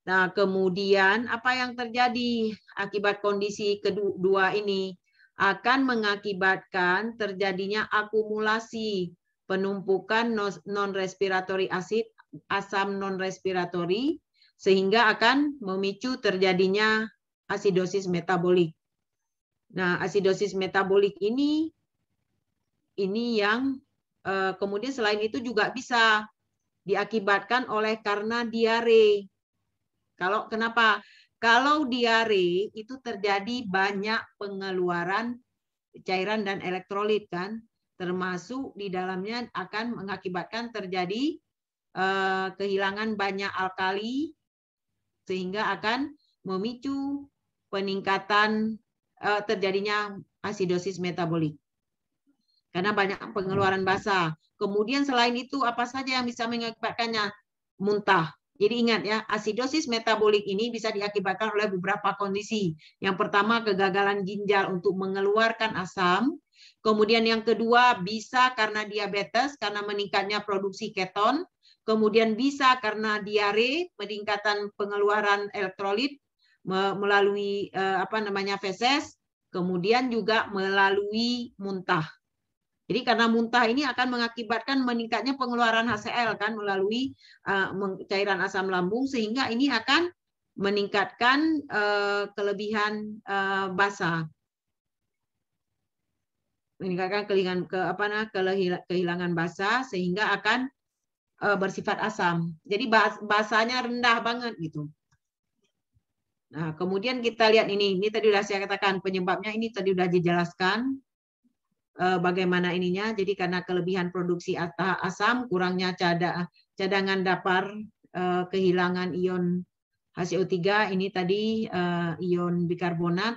Nah, kemudian apa yang terjadi akibat kondisi kedua ini akan mengakibatkan terjadinya akumulasi penumpukan non-respiratory acid, asam non-respiratory, sehingga akan memicu terjadinya asidosis metabolik. Nah, asidosis metabolik ini yang kemudian selain itu juga bisa diakibatkan karena diare. Kenapa? Kalau diare itu terjadi banyak pengeluaran cairan dan elektrolit kan, termasuk di dalamnya akan mengakibatkan terjadi kehilangan banyak alkali, sehingga akan memicu peningkatan terjadinya asidosis metabolik. Karena banyak pengeluaran basa. Kemudian selain itu apa saja yang bisa mengakibatkannya? Muntah. Jadi ingat ya, asidosis metabolik ini bisa diakibatkan oleh beberapa kondisi. Yang pertama, kegagalan ginjal untuk mengeluarkan asam. Kemudian yang kedua, bisa karena diabetes, karena meningkatnya produksi keton. Kemudian bisa karena diare, peningkatan pengeluaran elektrolit melalui feses. Kemudian juga melalui muntah. Jadi karena muntah ini akan mengakibatkan meningkatnya pengeluaran HCl kan melalui cairan asam lambung, sehingga ini akan meningkatkan kelebihan basa, meningkatkan kehilangan basa, sehingga akan bersifat asam. Jadi basanya rendah banget gitu. Nah, kemudian kita lihat ini tadi sudah saya katakan penyebabnya, ini tadi sudah dijelaskan. Bagaimana ininya, jadi karena kelebihan produksi asam, kurangnya cadangan dapar, kehilangan ion HCO3, ini tadi ion bikarbonat,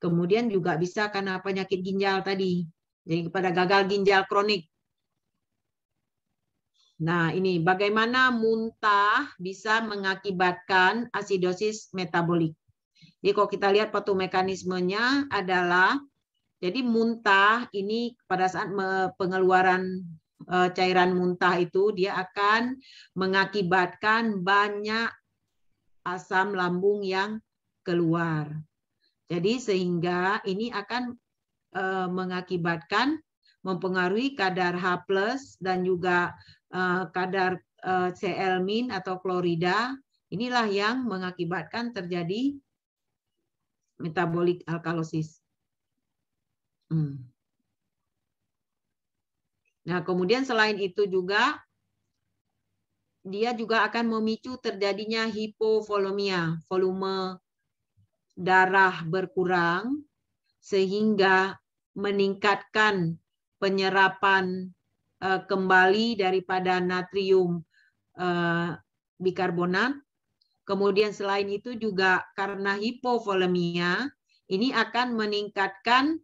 kemudian juga bisa karena penyakit ginjal tadi, jadi pada gagal ginjal kronik. Nah, ini bagaimana muntah bisa mengakibatkan asidosis metabolik. Jadi kalau kita lihat patomekanismenya adalah, jadi muntah ini pada saat pengeluaran cairan muntah itu dia akan mengakibatkan banyak asam lambung yang keluar. Jadi sehingga ini akan mengakibatkan mempengaruhi kadar H+ dan juga kadar Cl- atau klorida. Inilah yang mengakibatkan terjadi metabolic alkalosis. Nah, kemudian selain itu juga dia juga akan memicu terjadinya hipovolemia, volume darah berkurang sehingga meningkatkan penyerapan kembali daripada natrium bikarbonat. Kemudian selain itu juga karena hipovolemia ini akan meningkatkan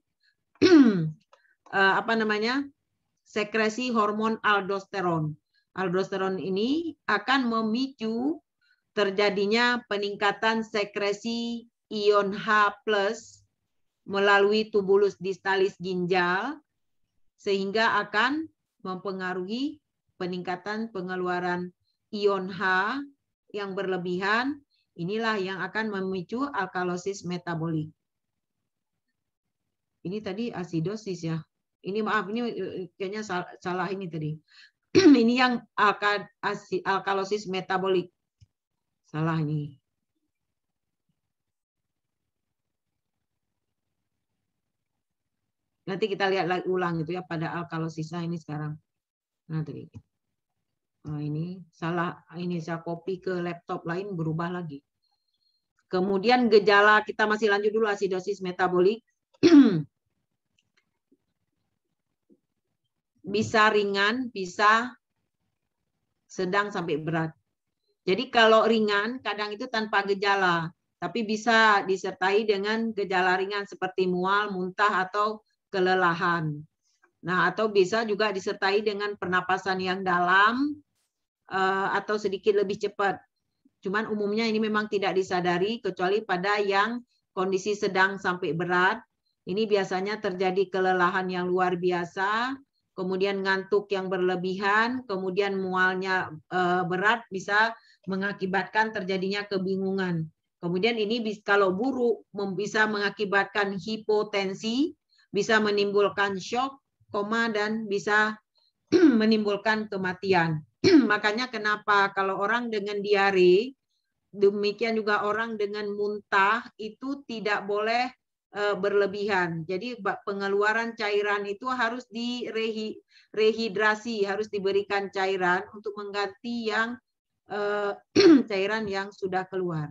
sekresi hormon aldosteron. Aldosteron ini akan memicu terjadinya peningkatan sekresi ion H+ melalui tubulus distalis ginjal sehingga akan mempengaruhi peningkatan pengeluaran ion H yang berlebihan. Inilah yang akan memicu alkalosis metabolik. Ini tadi asidosis ya. Ini maaf, ini kayaknya salah ini tadi. Ini yang alkalosis metabolik. Salah ini. Nanti kita lihat ulang itu ya pada alkalosisnya ini sekarang. Nah tadi. Nah, ini salah, ini saya copy ke laptop lain berubah lagi. Kemudian gejala, kita masih lanjut dulu asidosis metabolik. Bisa ringan, bisa sedang sampai berat. Jadi kalau ringan kadang itu tanpa gejala, tapi bisa disertai dengan gejala ringan seperti mual, muntah atau kelelahan. Nah, atau bisa juga disertai dengan pernapasan yang dalam atau sedikit lebih cepat. Cuman umumnya ini memang tidak disadari kecuali pada yang kondisi sedang sampai berat. Ini biasanya terjadi kelelahan yang luar biasa, kemudian ngantuk yang berlebihan, kemudian mualnya berat bisa mengakibatkan terjadinya kebingungan. Kemudian ini kalau buruk bisa mengakibatkan hipotensi, bisa menimbulkan shock, koma, dan bisa menimbulkan kematian. Makanya kenapa kalau orang dengan diare, demikian juga orang dengan muntah itu tidak boleh berlebihan. Jadi pengeluaran cairan itu harus direhidrasi, harus diberikan cairan untuk mengganti yang cairan yang sudah keluar.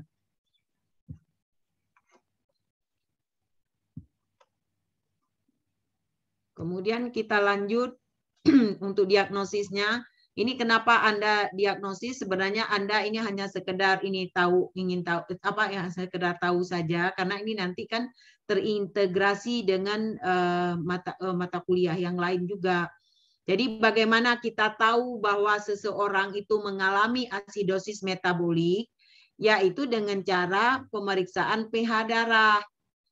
Kemudian kita lanjut untuk diagnosisnya. Ini kenapa Anda diagnosis, sebenarnya Anda ini hanya sekedar ingin tahu apa ya, sekedar tahu saja, karena ini nanti kan terintegrasi dengan mata kuliah yang lain juga. Jadi bagaimana kita tahu bahwa seseorang itu mengalami asidosis metabolik, yaitu dengan cara pemeriksaan pH darah.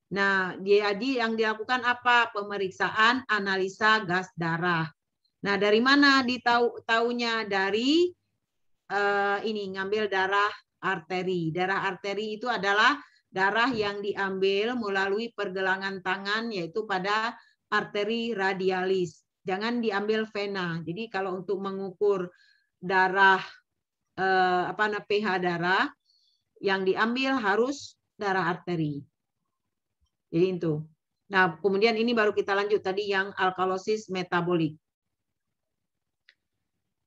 Nah, jadi yang dilakukan apa? Pemeriksaan analisa gas darah. Nah, dari mana taunya? Dari ini ngambil darah arteri. Darah arteri itu adalah darah yang diambil melalui pergelangan tangan, yaitu pada arteri radialis. Jangan diambil vena. Jadi kalau untuk mengukur darah pH darah, yang diambil harus darah arteri. Jadi itu. Nah, kemudian ini baru kita lanjut tadi yang alkalosis metabolik.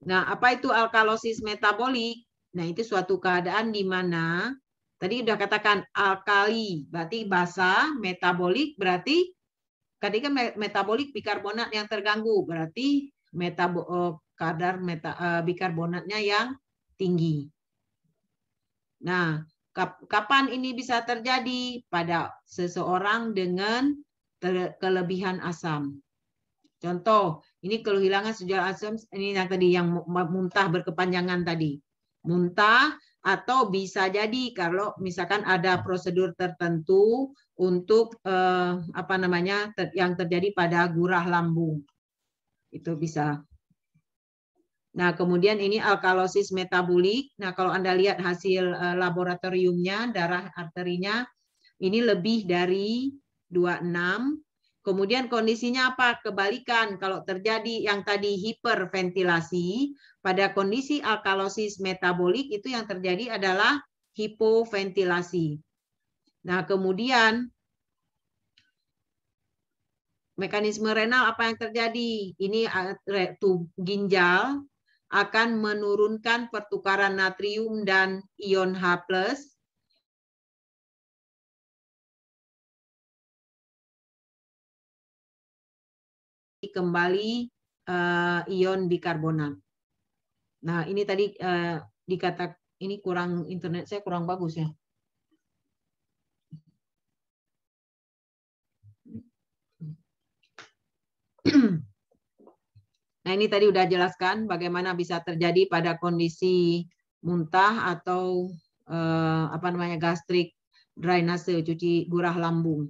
Nah, apa itu alkalosis metabolik? Nah, itu suatu keadaan di mana tadi udah katakan alkali, berarti basa, metabolik berarti tadi kan metabolik bikarbonat yang terganggu, berarti kadar bikarbonatnya yang tinggi. Nah, kapan ini bisa terjadi? Pada seseorang dengan kelebihan asam. Contoh, ini kehilangan sejumlah asam, ini yang tadi yang muntah berkepanjangan tadi. Muntah, atau bisa jadi kalau misalkan ada prosedur tertentu untuk yang terjadi pada gurah lambung. Itu bisa. Nah, kemudian ini alkalosis metabolik. Nah, kalau Anda lihat hasil laboratoriumnya, darah arterinya ini lebih dari 26. Kemudian kondisinya apa? Kebalikan. Kalau terjadi yang tadi hiperventilasi, pada kondisi alkalosis metabolik itu yang terjadi adalah hipoventilasi. Nah, kemudian mekanisme renal apa yang terjadi? Ini ginjal akan menurunkan pertukaran natrium dan ion H+, kembali ion bikarbonat. Nah, ini tadi dikatakan ini kurang, internet saya kurang bagus ya. Nah, ini tadi udah jelaskan bagaimana bisa terjadi pada kondisi muntah atau gastrik drainase, cuci gurah lambung.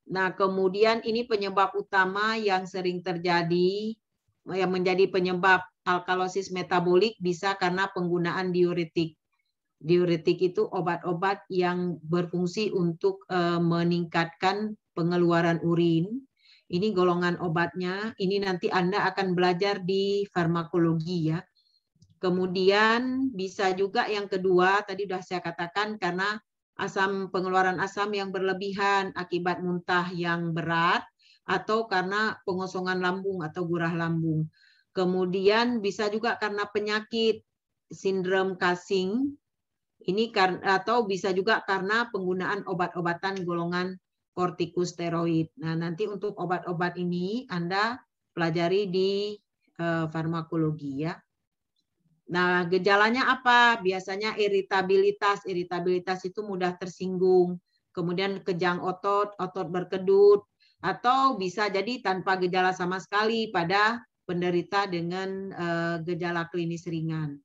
Nah, kemudian ini penyebab utama yang sering terjadi, yang menjadi penyebab alkalosis metabolik bisa karena penggunaan diuretik. Diuretik itu obat-obat yang berfungsi untuk meningkatkan pengeluaran urin. Ini golongan obatnya. Ini nanti Anda akan belajar di farmakologi ya. Kemudian bisa juga yang kedua, tadi sudah saya katakan karena pengeluaran asam yang berlebihan akibat muntah yang berat atau karena pengosongan lambung atau gurah lambung. Kemudian bisa juga karena penyakit sindrom Cushing. Ini atau bisa juga karena penggunaan obat-obatan golongan kortikosteroid. Nah, nanti untuk obat-obat ini Anda pelajari di farmakologi ya. Nah, gejalanya apa? Biasanya iritabilitas. Iritabilitas itu mudah tersinggung. Kemudian kejang otot, otot berkedut, atau bisa jadi tanpa gejala sama sekali pada penderita dengan gejala klinis ringan.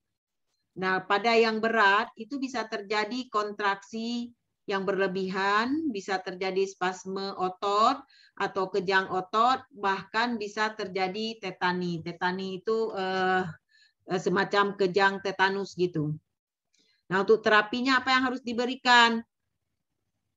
Nah, pada yang berat itu bisa terjadi kontraksi yang berlebihan, bisa terjadi spasme otot atau kejang otot, bahkan bisa terjadi tetani. Tetani itu semacam kejang tetanus gitu. Nah, untuk terapinya apa yang harus diberikan?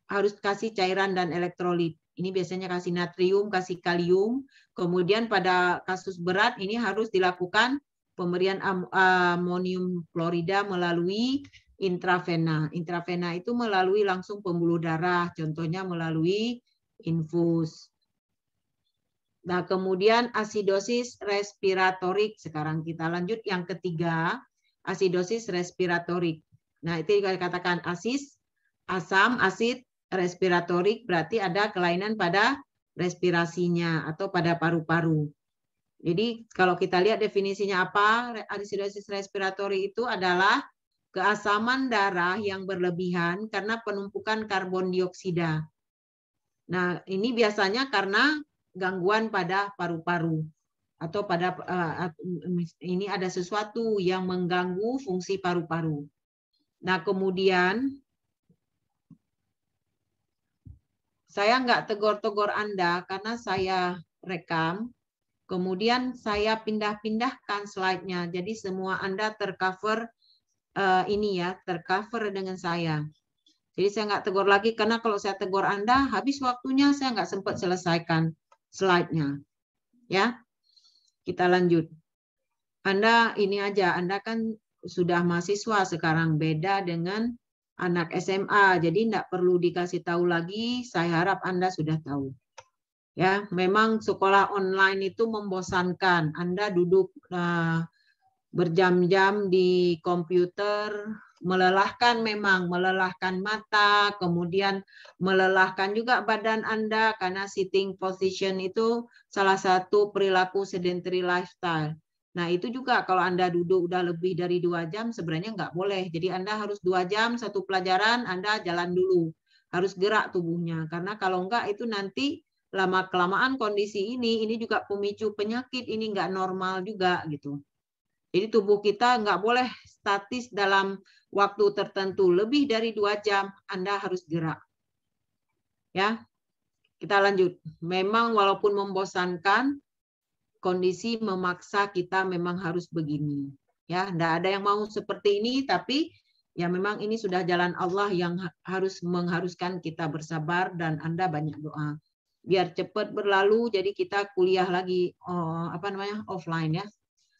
Harus kasih cairan dan elektrolit. Ini biasanya kasih natrium, kasih kalium. Kemudian pada kasus berat ini harus dilakukan pemberian amonium klorida melalui intravena. Intravena itu melalui langsung pembuluh darah, contohnya melalui infus. Nah, kemudian asidosis respiratorik. Sekarang kita lanjut yang ketiga, asidosis respiratorik. Nah, itu dikatakan asam, asid, respiratorik berarti ada kelainan pada respirasinya atau pada paru-paru. Jadi kalau kita lihat definisinya apa, asidosis respiratori itu adalah keasaman darah yang berlebihan karena penumpukan karbon dioksida. Nah, ini biasanya karena gangguan pada paru-paru atau pada ini ada sesuatu yang mengganggu fungsi paru-paru. Nah, kemudian saya nggak tegur-tegur Anda karena saya rekam. Kemudian saya pindah-pindahkan slide-nya. Jadi semua Anda tercover ini ya, tercover dengan saya. Jadi saya nggak tegur lagi karena kalau saya tegur Anda, habis waktunya saya nggak sempat selesaikan slide-nya. Ya, kita lanjut. Anda ini aja, Anda kan sudah mahasiswa sekarang, beda dengan anak SMA. Jadi nggak perlu dikasih tahu lagi. Saya harap Anda sudah tahu. Ya, memang sekolah online itu membosankan. Anda duduk berjam-jam di komputer, melelahkan memang, melelahkan mata, kemudian melelahkan juga badan Anda karena sitting position itu salah satu perilaku sedentary lifestyle. Nah, itu juga kalau Anda duduk udah lebih dari 2 jam sebenarnya nggak boleh. Jadi Anda harus 2 jam satu pelajaran, Anda jalan dulu. Harus gerak tubuhnya. Karena kalau enggak itu nanti lama-kelamaan kondisi ini juga pemicu penyakit, ini nggak normal juga gitu. Jadi tubuh kita nggak boleh statis dalam waktu tertentu. Lebih dari 2 jam Anda harus gerak. Ya, kita lanjut. Memang walaupun membosankan, kondisi memaksa kita memang harus begini. Ya, enggak ada yang mau seperti ini, tapi ya memang ini sudah jalan Allah yang harus mengharuskan kita bersabar dan Anda banyak doa. Biar cepat berlalu, jadi kita kuliah lagi offline ya.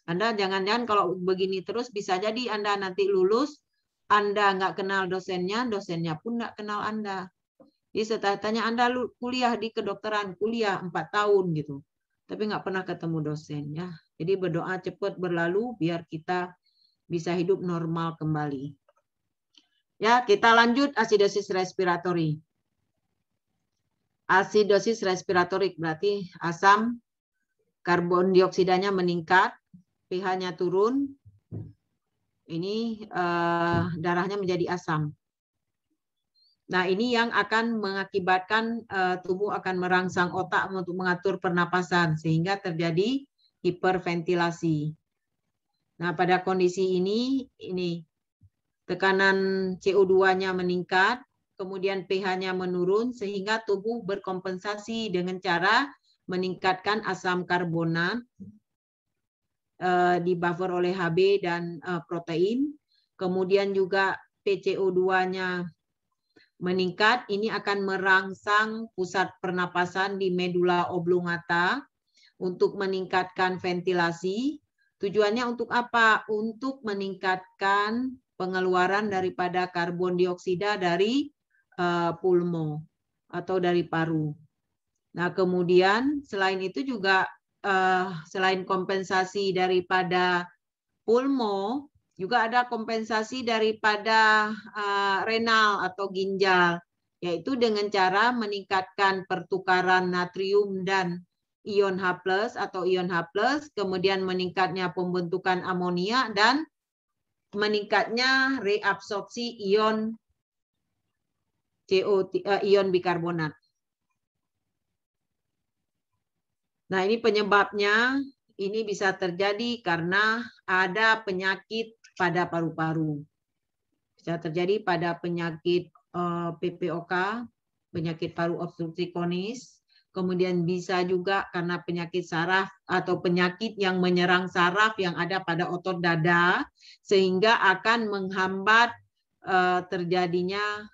Anda jangan-jangan kalau begini terus bisa jadi Anda nanti lulus, Anda nggak kenal dosennya, dosennya pun nggak kenal Anda. Jadi setelah tanya Anda kuliah di kedokteran, kuliah 4 tahun gitu. Tapi nggak pernah ketemu dosen ya. Jadi berdoa cepat berlalu biar kita bisa hidup normal kembali. Ya, kita lanjut asidosis respiratori. Asidosis respiratorik berarti asam karbon dioksidanya meningkat, pH-nya turun. Ini darahnya menjadi asam. Nah, ini yang akan mengakibatkan tubuh akan merangsang otak untuk mengatur pernapasan sehingga terjadi hiperventilasi. Nah, pada kondisi ini tekanan CO2-nya meningkat, kemudian pH-nya menurun sehingga tubuh berkompensasi dengan cara meningkatkan asam karbonat di buffer oleh Hb dan protein. Kemudian juga PCO2-nya meningkat, ini akan merangsang pusat pernapasan di medula oblongata untuk meningkatkan ventilasi. Tujuannya untuk apa? Untuk meningkatkan pengeluaran daripada karbon dioksida dari pulmo atau dari paru. Nah, kemudian selain itu juga selain kompensasi daripada pulmo, juga ada kompensasi daripada renal atau ginjal, yaitu dengan cara meningkatkan pertukaran natrium dan ion H+ atau ion H+, kemudian meningkatnya pembentukan amonia dan meningkatnya reabsorpsi ion ion bikarbonat. Nah, ini penyebabnya. Ini bisa terjadi karena ada penyakit pada paru-paru. Bisa terjadi pada penyakit PPOK, penyakit paru obstruksi kronis. Kemudian bisa juga karena penyakit saraf atau penyakit yang menyerang saraf yang ada pada otot dada, sehingga akan menghambat terjadinya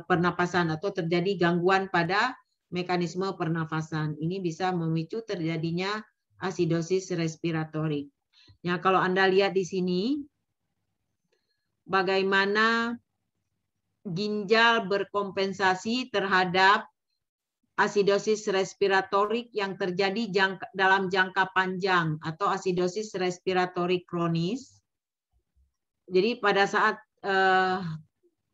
pernapasan atau terjadi gangguan pada mekanisme pernafasan. Ini bisa memicu terjadinya asidosis respiratorik. Ya, kalau Anda lihat di sini, bagaimana ginjal berkompensasi terhadap asidosis respiratorik yang terjadi dalam jangka panjang atau asidosis respiratorik kronis. Jadi pada saat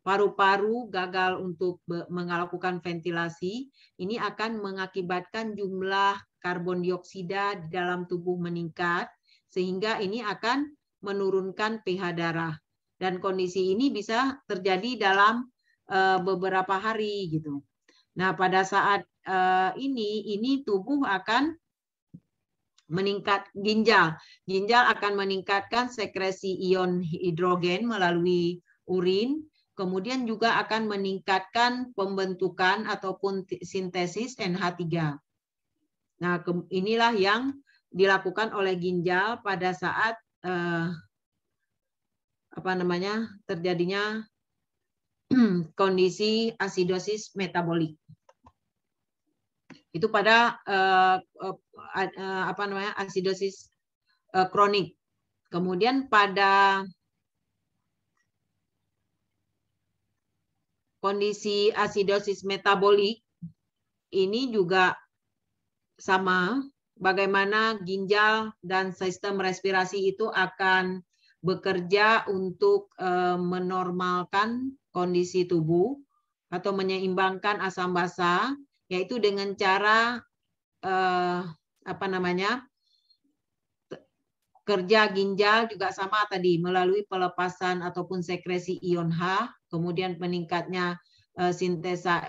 paru-paru gagal untuk melakukan ventilasi, ini akan mengakibatkan jumlah karbon dioksida di dalam tubuh meningkat, sehingga ini akan menurunkan pH darah. Dan kondisi ini bisa terjadi dalam beberapa hari gitu. Nah, pada saat ini tubuh akan meningkat ginjal akan meningkatkan sekresi ion hidrogen melalui urin, kemudian juga akan meningkatkan pembentukan ataupun sintesis NH3. Nah, inilah yang dilakukan oleh ginjal pada saat terjadinya kondisi asidosis metabolik. Itu pada asidosis kronik. Kemudian pada kondisi asidosis metabolik ini juga sama, bagaimana ginjal dan sistem respirasi itu akan bekerja untuk menormalkan kondisi tubuh atau menyeimbangkan asam basa, yaitu dengan cara kerja ginjal juga sama tadi melalui pelepasan ataupun sekresi ion H, kemudian meningkatnya sintesa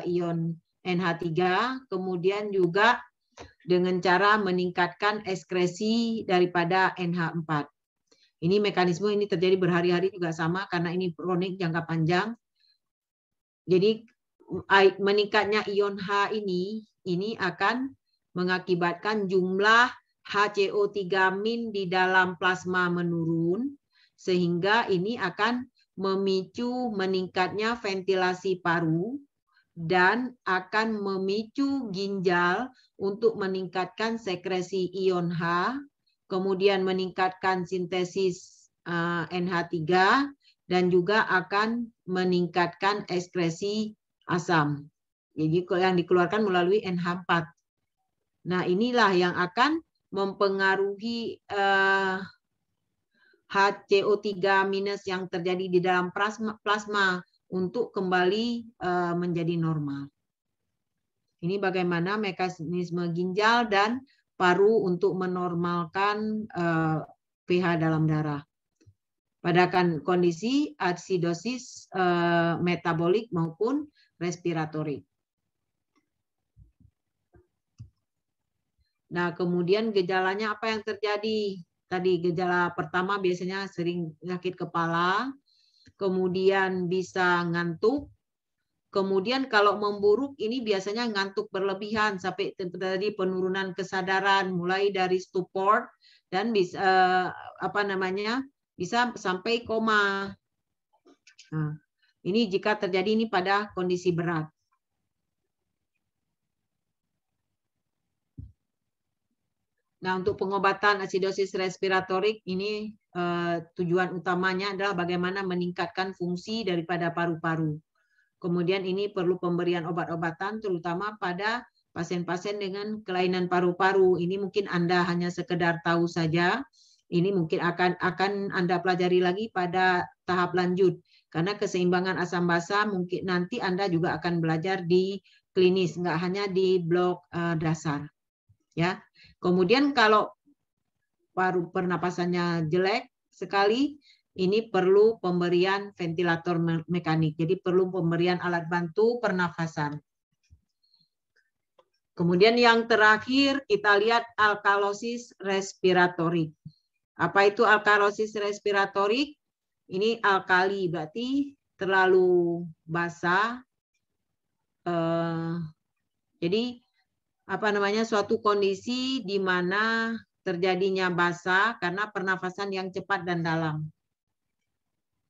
ion NH3, kemudian juga dengan cara meningkatkan ekskresi daripada NH4. Ini mekanisme ini terjadi berhari-hari juga sama karena ini kronik jangka panjang. Jadi meningkatnya ion H ini akan mengakibatkan jumlah HCO3- di dalam plasma menurun, sehingga ini akan memicu meningkatnya ventilasi paru dan akan memicu ginjal untuk meningkatkan sekresi ion H, kemudian meningkatkan sintesis NH3, dan juga akan meningkatkan ekskresi asam. Jadi yang dikeluarkan melalui NH4. Nah, inilah yang akan mempengaruhi HCO3- yang terjadi di dalam plasma untuk kembali menjadi normal. Ini bagaimana mekanisme ginjal dan paru untuk menormalkan pH dalam darah pada kondisi asidosis metabolik maupun respiratorik. Nah, kemudian gejalanya apa yang terjadi? Tadi gejala pertama biasanya sering sakit kepala, kemudian bisa ngantuk, kemudian kalau memburuk ini biasanya ngantuk berlebihan sampai terjadi penurunan kesadaran mulai dari stupor dan bisa bisa sampai koma. Nah, ini jika terjadi ini pada kondisi berat. Nah, untuk pengobatan asidosis respiratorik ini tujuan utamanya adalah bagaimana meningkatkan fungsi daripada paru-paru. Kemudian ini perlu pemberian obat-obatan terutama pada pasien-pasien dengan kelainan paru-paru. Ini mungkin Anda hanya sekedar tahu saja. Ini mungkin akan Anda pelajari lagi pada tahap lanjut. Karena keseimbangan asam basa mungkin nanti Anda juga akan belajar di klinis, nggak hanya di blok dasar. Ya. Kemudian kalau paru pernapasannya jelek sekali, ini perlu pemberian ventilator mekanik. Jadi perlu pemberian alat bantu pernafasan. Kemudian yang terakhir kita lihat alkalosis respiratorik. Apa itu alkalosis respiratorik? Ini alkali berarti terlalu basah. Jadi suatu kondisi di mana terjadinya basa karena pernafasan yang cepat dan dalam.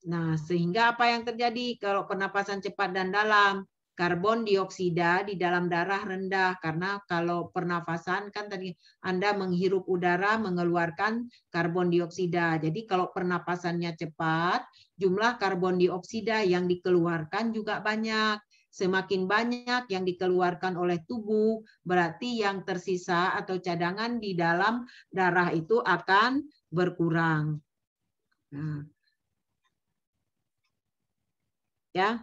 Nah, sehingga apa yang terjadi kalau pernafasan cepat dan dalam? Karbon dioksida di dalam darah rendah karena kalau pernafasan kan tadi Anda menghirup udara mengeluarkan karbon dioksida. Jadi kalau pernapasannya cepat, jumlah karbon dioksida yang dikeluarkan juga banyak. Semakin banyak yang dikeluarkan oleh tubuh, berarti yang tersisa atau cadangan di dalam darah itu akan berkurang. Nah, ya,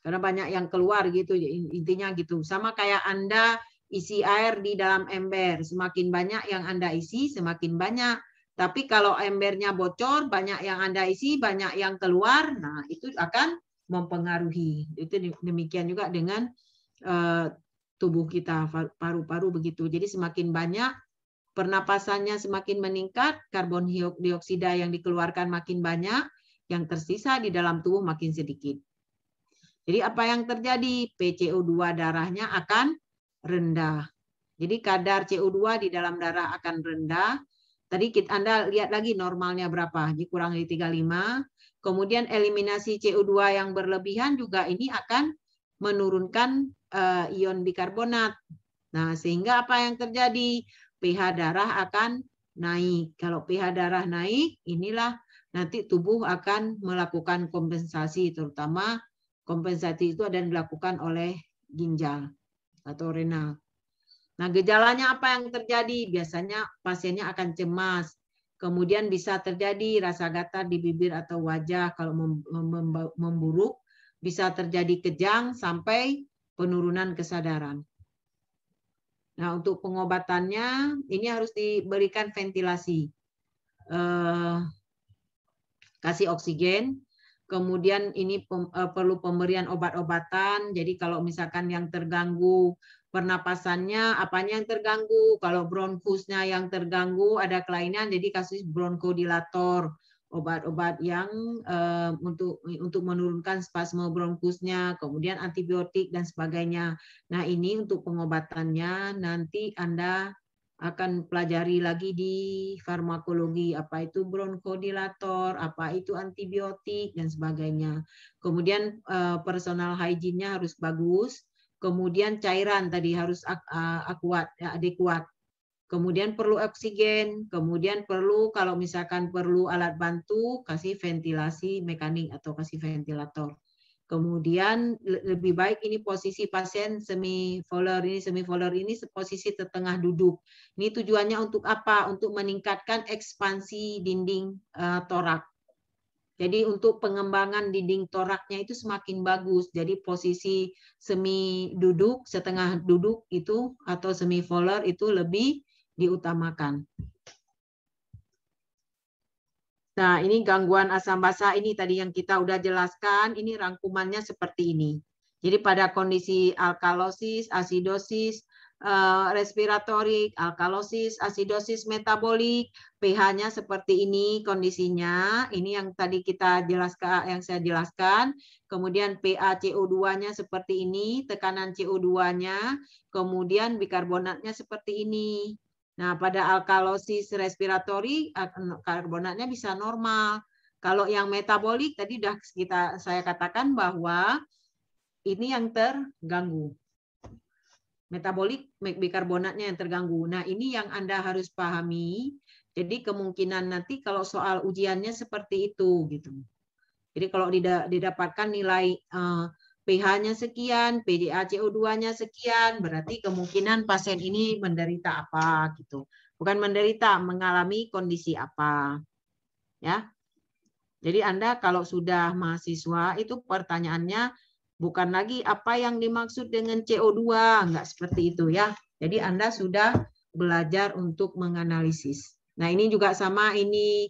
karena banyak yang keluar gitu, intinya gitu. Sama kayak Anda isi air di dalam ember, semakin banyak yang Anda isi, semakin banyak. Tapi kalau embernya bocor, banyak yang Anda isi, banyak yang keluar, nah itu akan mempengaruhi. Itu demikian juga dengan tubuh kita, paru-paru begitu. Jadi semakin banyak, pernapasannya semakin meningkat, karbon dioksida yang dikeluarkan makin banyak, yang tersisa di dalam tubuh makin sedikit. Jadi apa yang terjadi? PCO2 darahnya akan rendah. Jadi kadar CO2 di dalam darah akan rendah. Tadi Anda lihat lagi normalnya berapa? Jadi kurang dari 35. Kemudian eliminasi CO2 yang berlebihan juga ini akan menurunkan ion bikarbonat. Nah, sehingga apa yang terjadi? pH darah akan naik. Kalau pH darah naik, inilah nanti tubuh akan melakukan kompensasi, terutama kompensasi itu ada yang dilakukan oleh ginjal atau renal. Nah, gejalanya apa yang terjadi? Biasanya pasiennya akan cemas. Kemudian bisa terjadi rasa gatal di bibir atau wajah kalau memburuk. Bisa terjadi kejang sampai penurunan kesadaran. Nah, untuk pengobatannya ini harus diberikan ventilasi. Kasih oksigen. Kemudian ini perlu pemberian obat-obatan. Jadi kalau misalkan yang terganggu pernapasannya, apanya yang terganggu? Kalau bronkusnya yang terganggu ada kelainan, jadi kasih bronkodilator, obat-obat yang untuk menurunkan spasme bronkusnya, kemudian antibiotik dan sebagainya. Nah ini untuk pengobatannya nanti Anda akan pelajari lagi di farmakologi, apa itu bronkodilator, apa itu antibiotik, dan sebagainya. Kemudian personal hygiene-nya harus bagus, kemudian cairan tadi harus adekuat. Kemudian perlu oksigen, kemudian perlu kalau misalkan perlu alat bantu, kasih ventilasi mekanik atau kasih ventilator. Kemudian lebih baik ini posisi pasien semivolar ini posisi tertengah duduk. Ini tujuannya untuk apa? Untuk meningkatkan ekspansi dinding torak. Jadi untuk pengembangan dinding toraknya itu semakin bagus. Jadi posisi semi duduk, setengah duduk itu atau semivolar itu lebih diutamakan. Nah, ini gangguan asam basa ini tadi yang kita udah jelaskan, ini rangkumannya seperti ini. Jadi pada kondisi alkalosis, asidosis, respiratorik, alkalosis, asidosis metabolik, pH-nya seperti ini kondisinya. Ini yang tadi kita jelaskan, yang saya jelaskan. Kemudian pH CO2-nya seperti ini, tekanan CO2-nya, kemudian bikarbonatnya seperti ini. Nah, pada alkalosis respiratori karbonatnya bisa normal. Kalau yang metabolik tadi sudah saya katakan bahwa ini yang terganggu. Metabolik bikarbonatnya yang terganggu. Nah, ini yang Anda harus pahami. Jadi kemungkinan nanti kalau soal ujiannya seperti itu gitu. Jadi kalau didapatkan nilai pH-nya sekian, PDA CO2-nya sekian, berarti kemungkinan pasien ini menderita apa gitu. Bukan menderita, mengalami kondisi apa. Ya. Jadi Anda kalau sudah mahasiswa itu pertanyaannya bukan lagi apa yang dimaksud dengan CO2, enggak seperti itu ya. Jadi Anda sudah belajar untuk menganalisis. Nah, ini juga sama, ini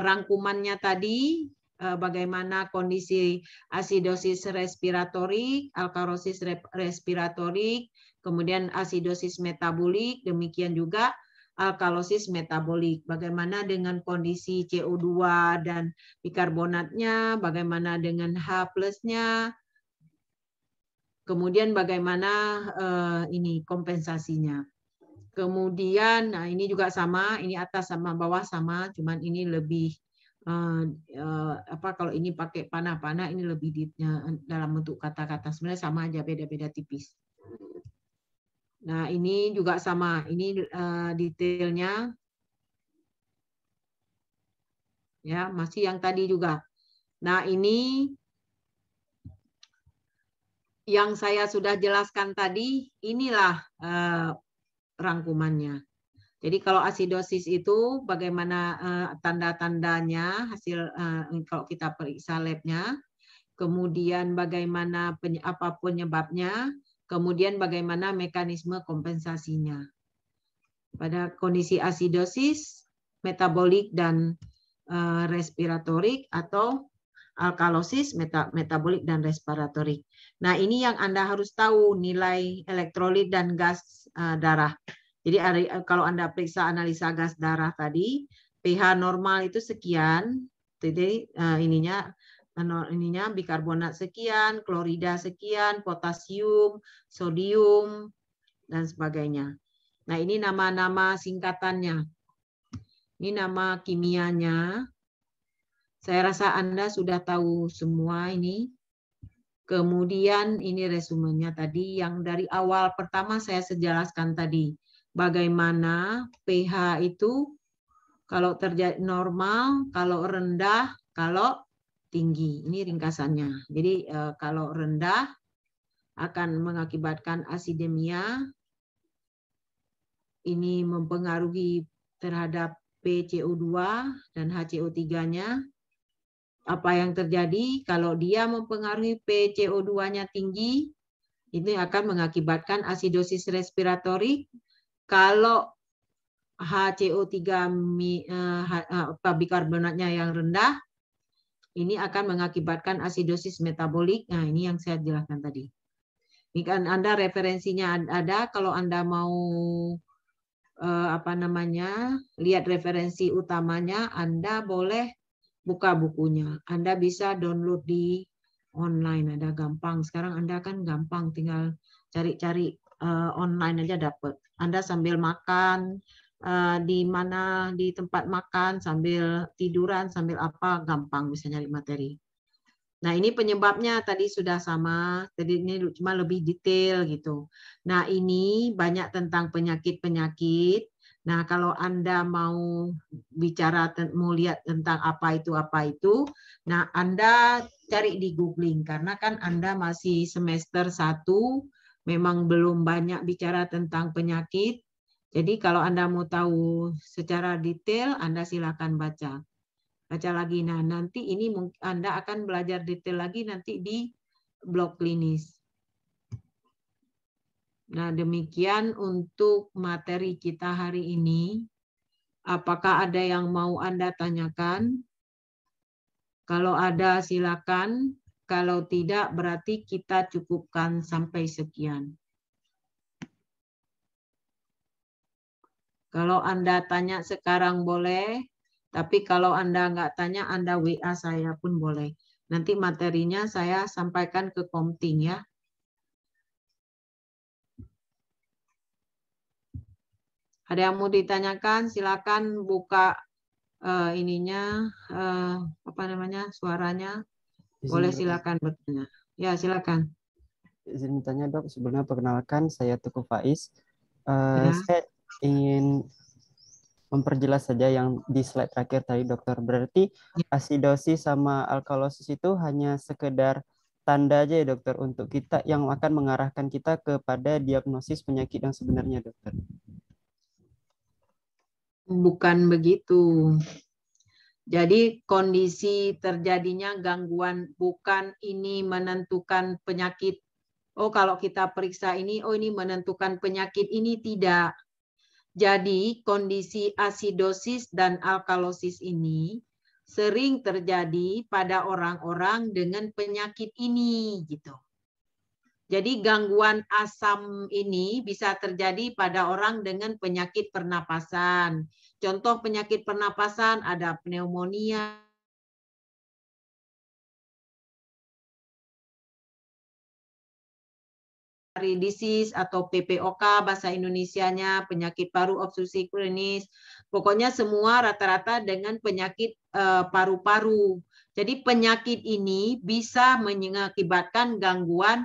rangkumannya tadi. Bagaimana kondisi asidosis respiratorik, alkalosis respiratorik, kemudian asidosis metabolik, demikian juga alkalosis metabolik. Bagaimana dengan kondisi CO2 dan bikarbonatnya, bagaimana dengan H plusnya, kemudian bagaimana ini kompensasinya. Kemudian, nah ini juga sama, ini atas sama bawah sama, cuman ini lebih kalau ini pakai panah-panah ini lebih dalam bentuk kata-kata, sebenarnya sama aja, beda-beda tipis. Nah ini juga sama, ini detailnya ya masih yang tadi juga. Nah ini yang saya sudah jelaskan tadi, inilah rangkumannya. Jadi kalau asidosis itu bagaimana tanda-tandanya, hasil kalau kita periksa labnya, kemudian bagaimana apa penyebabnya, kemudian bagaimana mekanisme kompensasinya. Pada kondisi asidosis, metabolik dan respiratorik atau alkalosis, metabolik dan respiratorik. Nah ini yang Anda harus tahu, nilai elektrolit dan gas darah. Jadi kalau Anda periksa analisa gas darah tadi, pH normal itu sekian, jadi ininya bikarbonat sekian, klorida sekian, potasium, sodium, dan sebagainya. Nah ini nama-nama singkatannya. Ini nama kimianya. Saya rasa Anda sudah tahu semua ini. Kemudian ini resumenya tadi yang dari awal pertama saya jelaskan tadi. Bagaimana pH itu kalau terjadi normal, kalau rendah, kalau tinggi. Ini ringkasannya. Jadi kalau rendah akan mengakibatkan asidemia. Ini mempengaruhi terhadap PCO2 dan HCO3-nya. Apa yang terjadi kalau dia mempengaruhi PCO2-nya tinggi, ini akan mengakibatkan asidosis respiratorik. Kalau HCO3 bikarbonatnya yang rendah, ini akan mengakibatkan asidosis metabolik. Nah, ini yang saya jelaskan tadi. Ini kan Anda referensinya ada, kalau Anda mau lihat referensi utamanya, Anda boleh buka bukunya. Anda bisa download di online, ada gampang. Sekarang Anda kan gampang, tinggal cari-cari online aja dapat. Anda sambil makan di mana, di tempat makan, sambil tiduran, sambil apa, gampang bisa nyari materi. Nah, ini penyebabnya tadi sudah sama, tadi ini cuma lebih detail gitu. Nah, ini banyak tentang penyakit-penyakit. Nah, kalau Anda mau bicara, mau lihat tentang apa itu, nah Anda cari di googling, karena kan Anda masih semester 1, memang belum banyak bicara tentang penyakit. Jadi kalau Anda mau tahu secara detail, Anda silakan baca. Baca lagi. Nah, nanti ini Anda akan belajar detail lagi nanti di blog klinis. Nah, demikian untuk materi kita hari ini. Apakah ada yang mau Anda tanyakan? Kalau ada, silakan. Kalau tidak, berarti kita cukupkan sampai sekian. Kalau Anda tanya sekarang boleh, tapi kalau Anda nggak tanya, Anda WA saya pun boleh. Nanti materinya saya sampaikan ke Komting ya. Ada yang mau ditanyakan, silakan buka suaranya. Boleh silakan bertanya. Ya, silakan. Izin bertanya, Dok. Sebelumnya perkenalkan, saya Teguh Faiz. Ya. Saya ingin memperjelas saja yang di slide terakhir tadi, Dokter. Berarti asidosis sama alkalosis itu hanya sekedar tanda aja ya, Dokter, untuk kita yang akan mengarahkan kita kepada diagnosis penyakit yang sebenarnya, Dokter. Bukan begitu. Jadi kondisi terjadinya gangguan bukan ini menentukan penyakit. Oh, kalau kita periksa ini, oh ini menentukan penyakit ini, tidak. Jadi kondisi asidosis dan alkalosis ini sering terjadi pada orang-orang dengan penyakit ini gitu. Jadi gangguan asam ini bisa terjadi pada orang dengan penyakit pernapasan. Contoh penyakit pernapasan ada pneumonia, disease atau PPOK bahasa Indonesianya, penyakit paru obstruksi kronis. Pokoknya semua rata-rata dengan penyakit paru-paru. Jadi penyakit ini bisa mengakibatkan gangguan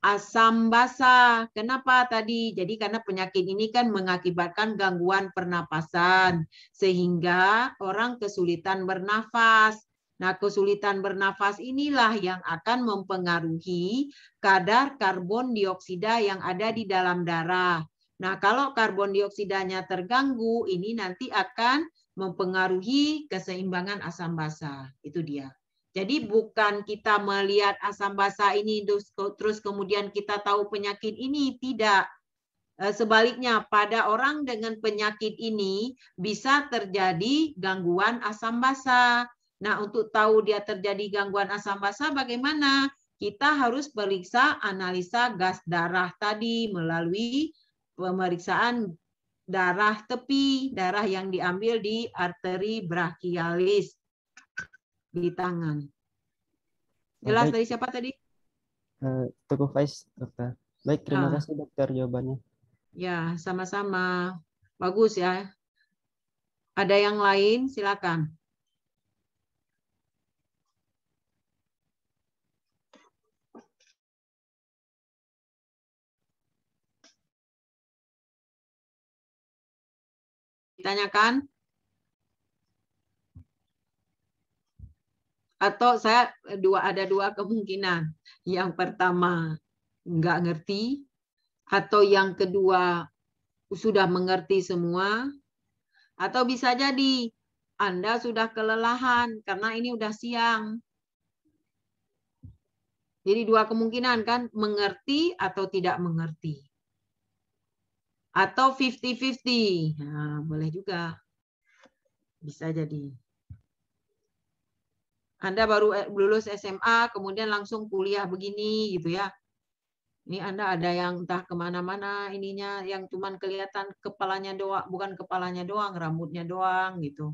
asam basa. Kenapa tadi? Jadi karena penyakit ini kan mengakibatkan gangguan pernapasan sehingga orang kesulitan bernafas. Nah, kesulitan bernafas inilah yang akan mempengaruhi kadar karbon dioksida yang ada di dalam darah. Nah, kalau karbon dioksidanya terganggu, ini nanti akan mempengaruhi keseimbangan asam basa. Itu dia. Jadi bukan kita melihat asam basa ini terus kemudian kita tahu penyakit ini, tidak. Sebaliknya, pada orang dengan penyakit ini bisa terjadi gangguan asam basa. Nah, untuk tahu dia terjadi gangguan asam basa bagaimana? Kita harus periksa analisa gas darah tadi melalui pemeriksaan darah tepi, darah yang diambil di arteri brachialis di tangan. Jelas dari siapa tadi? Teguh Faiz, Dokter. Baik, terima kasih, Dokter, jawabannya. Ya, sama-sama. Bagus ya. Ada yang lain? Silakan. Ditanyakan? Atau saya ada dua kemungkinan. Yang pertama nggak ngerti, atau yang kedua sudah mengerti semua, atau bisa jadi Anda sudah kelelahan karena ini udah siang. Jadi dua kemungkinan kan, mengerti atau tidak mengerti. Atau 50-50. Nah, boleh juga. Bisa jadi. Anda baru lulus SMA, kemudian langsung kuliah begini gitu ya. Ini Anda ada yang entah kemana-mana ininya, yang cuman kelihatan kepalanya doang, bukan kepalanya doang, rambutnya doang gitu.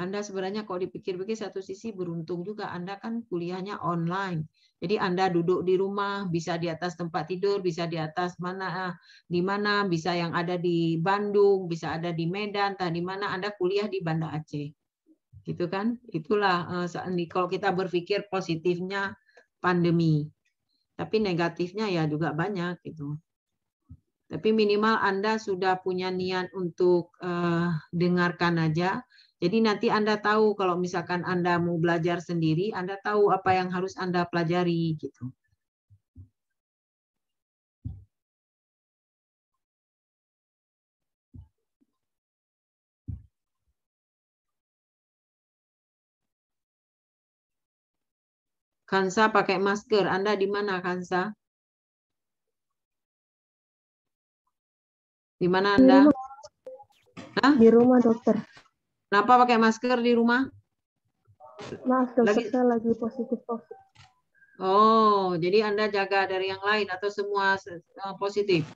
Anda sebenarnya kalau dipikir-pikir satu sisi beruntung juga, Anda kan kuliahnya online. Jadi Anda duduk di rumah, bisa di atas tempat tidur, bisa di atas mana, di mana, bisa yang ada di Bandung, bisa ada di Medan, entah di mana Anda kuliah di Banda Aceh. Gitu kan? Itulah kalau kita berpikir positifnya pandemi. Tapi negatifnya ya juga banyak gitu. Tapi minimal Anda sudah punya niat untuk dengarkan aja. Jadi nanti Anda tahu kalau misalkan Anda mau belajar sendiri, Anda tahu apa yang harus Anda pelajari gitu. Kansa pakai masker. Anda di mana, Kansa? Di mana Anda? Hah? Di rumah, dokter. Kenapa pakai masker di rumah? Maaf, dokter, saya lagi positif COVID. Oh, jadi Anda jaga dari yang lain atau semua positif?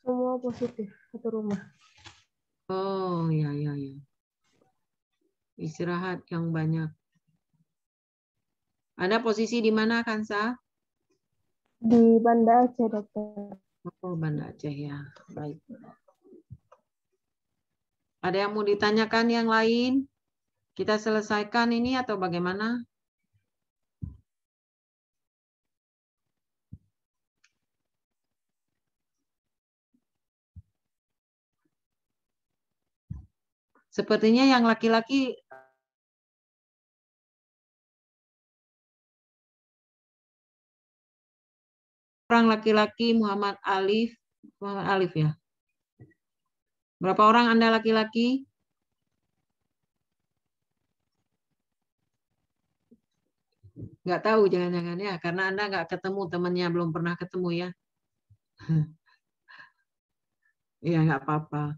Semua positif, satu rumah. Oh, ya. Istirahat yang banyak. Anda posisi di mana, Kansa? Di Banda Aceh, dokter. Oh, Banda Aceh ya. Baik. Ada yang mau ditanyakan yang lain? Kita selesaikan ini atau bagaimana? Sepertinya yang laki-laki orang laki-laki Muhammad Alif ya. Berapa orang Anda laki-laki? Nggak tahu jangan-jangan ya, karena Anda nggak ketemu temannya, belum pernah ketemu ya. Iya, nggak apa-apa.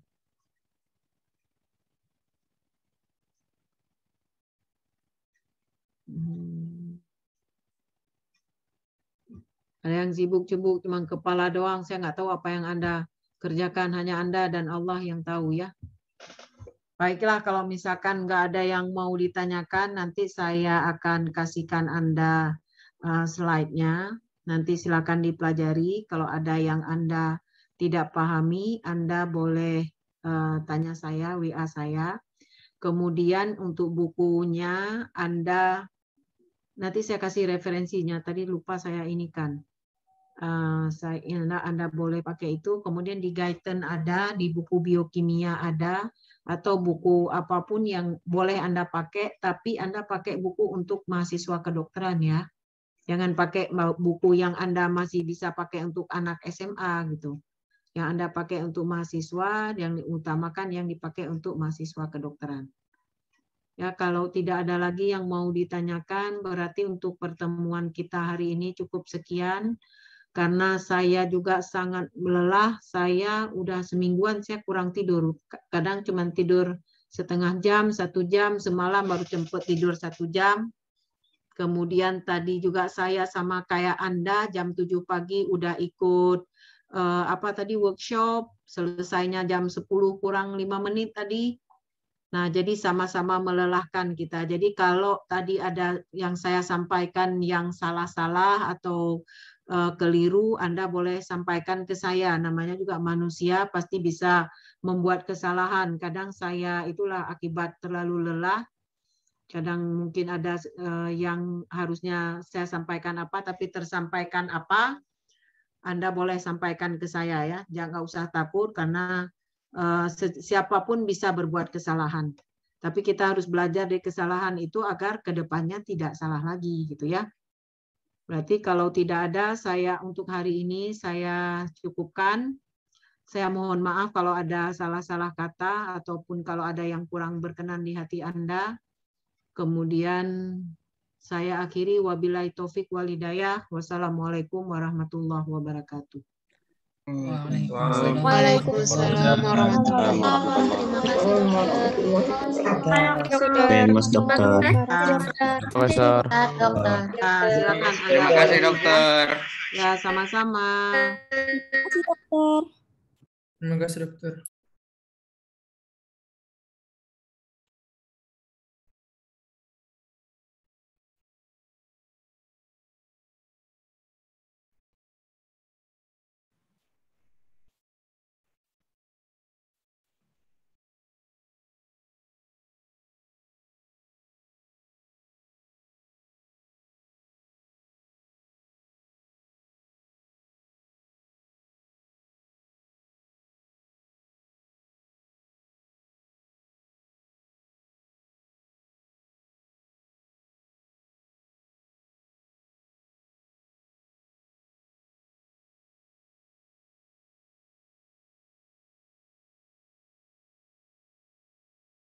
Ada yang sibuk-sibuk cuma kepala doang, saya nggak tahu apa yang Anda kerjakan, hanya Anda dan Allah yang tahu ya. Baiklah, kalau misalkan nggak ada yang mau ditanyakan, nanti saya akan kasihkan Anda slide-nya. Nanti silakan dipelajari. Kalau ada yang Anda tidak pahami, Anda boleh tanya saya, WA saya. Kemudian untuk bukunya, Anda nanti saya kasih referensinya. Tadi lupa saya inikan. Anda boleh pakai itu. Kemudian di Guyton ada, di buku biokimia ada, atau buku apapun yang boleh Anda pakai, tapi Anda pakai buku untuk mahasiswa kedokteran ya. Jangan pakai buku yang Anda masih bisa pakai untuk anak SMA gitu. Yang Anda pakai untuk mahasiswa, yang diutamakan yang dipakai untuk mahasiswa kedokteran. Ya, kalau tidak ada lagi yang mau ditanyakan, berarti untuk pertemuan kita hari ini cukup sekian. Karena saya juga sangat lelah, saya udah semingguan saya kurang tidur. Kadang cuma tidur setengah jam, 1 jam, semalam baru sempat tidur 1 jam. Kemudian tadi juga saya sama kayak Anda, jam 7 pagi udah ikut workshop, selesainya jam 10 kurang 5 menit tadi. Nah, jadi sama-sama melelahkan kita. Jadi kalau tadi ada yang saya sampaikan yang salah-salah atau keliru, Anda boleh sampaikan ke saya. Namanya juga manusia, pasti bisa membuat kesalahan. Kadang saya itulah akibat terlalu lelah. Kadang mungkin ada yang harusnya saya sampaikan apa, tapi tersampaikan apa. Anda boleh sampaikan ke saya ya. Jangan usah takut karena siapapun bisa berbuat kesalahan. Tapi kita harus belajar dari kesalahan itu agar kedepannya tidak salah lagi gitu ya. Berarti kalau tidak ada, saya untuk hari ini saya cukupkan. Saya mohon maaf kalau ada salah-salah kata ataupun kalau ada yang kurang berkenan di hati Anda. Kemudian saya akhiri wabillahi taufik wal hidayah. Wassalamualaikum warahmatullahi wabarakatuh. Waalaikumsalam warahmatullahi wabarakatuh. Ben Mas Dokter. Profesor. Silakan Terima Anda. kasih dokter. Ya, sama-sama. Terima kasih dokter. Terima kasih dokter.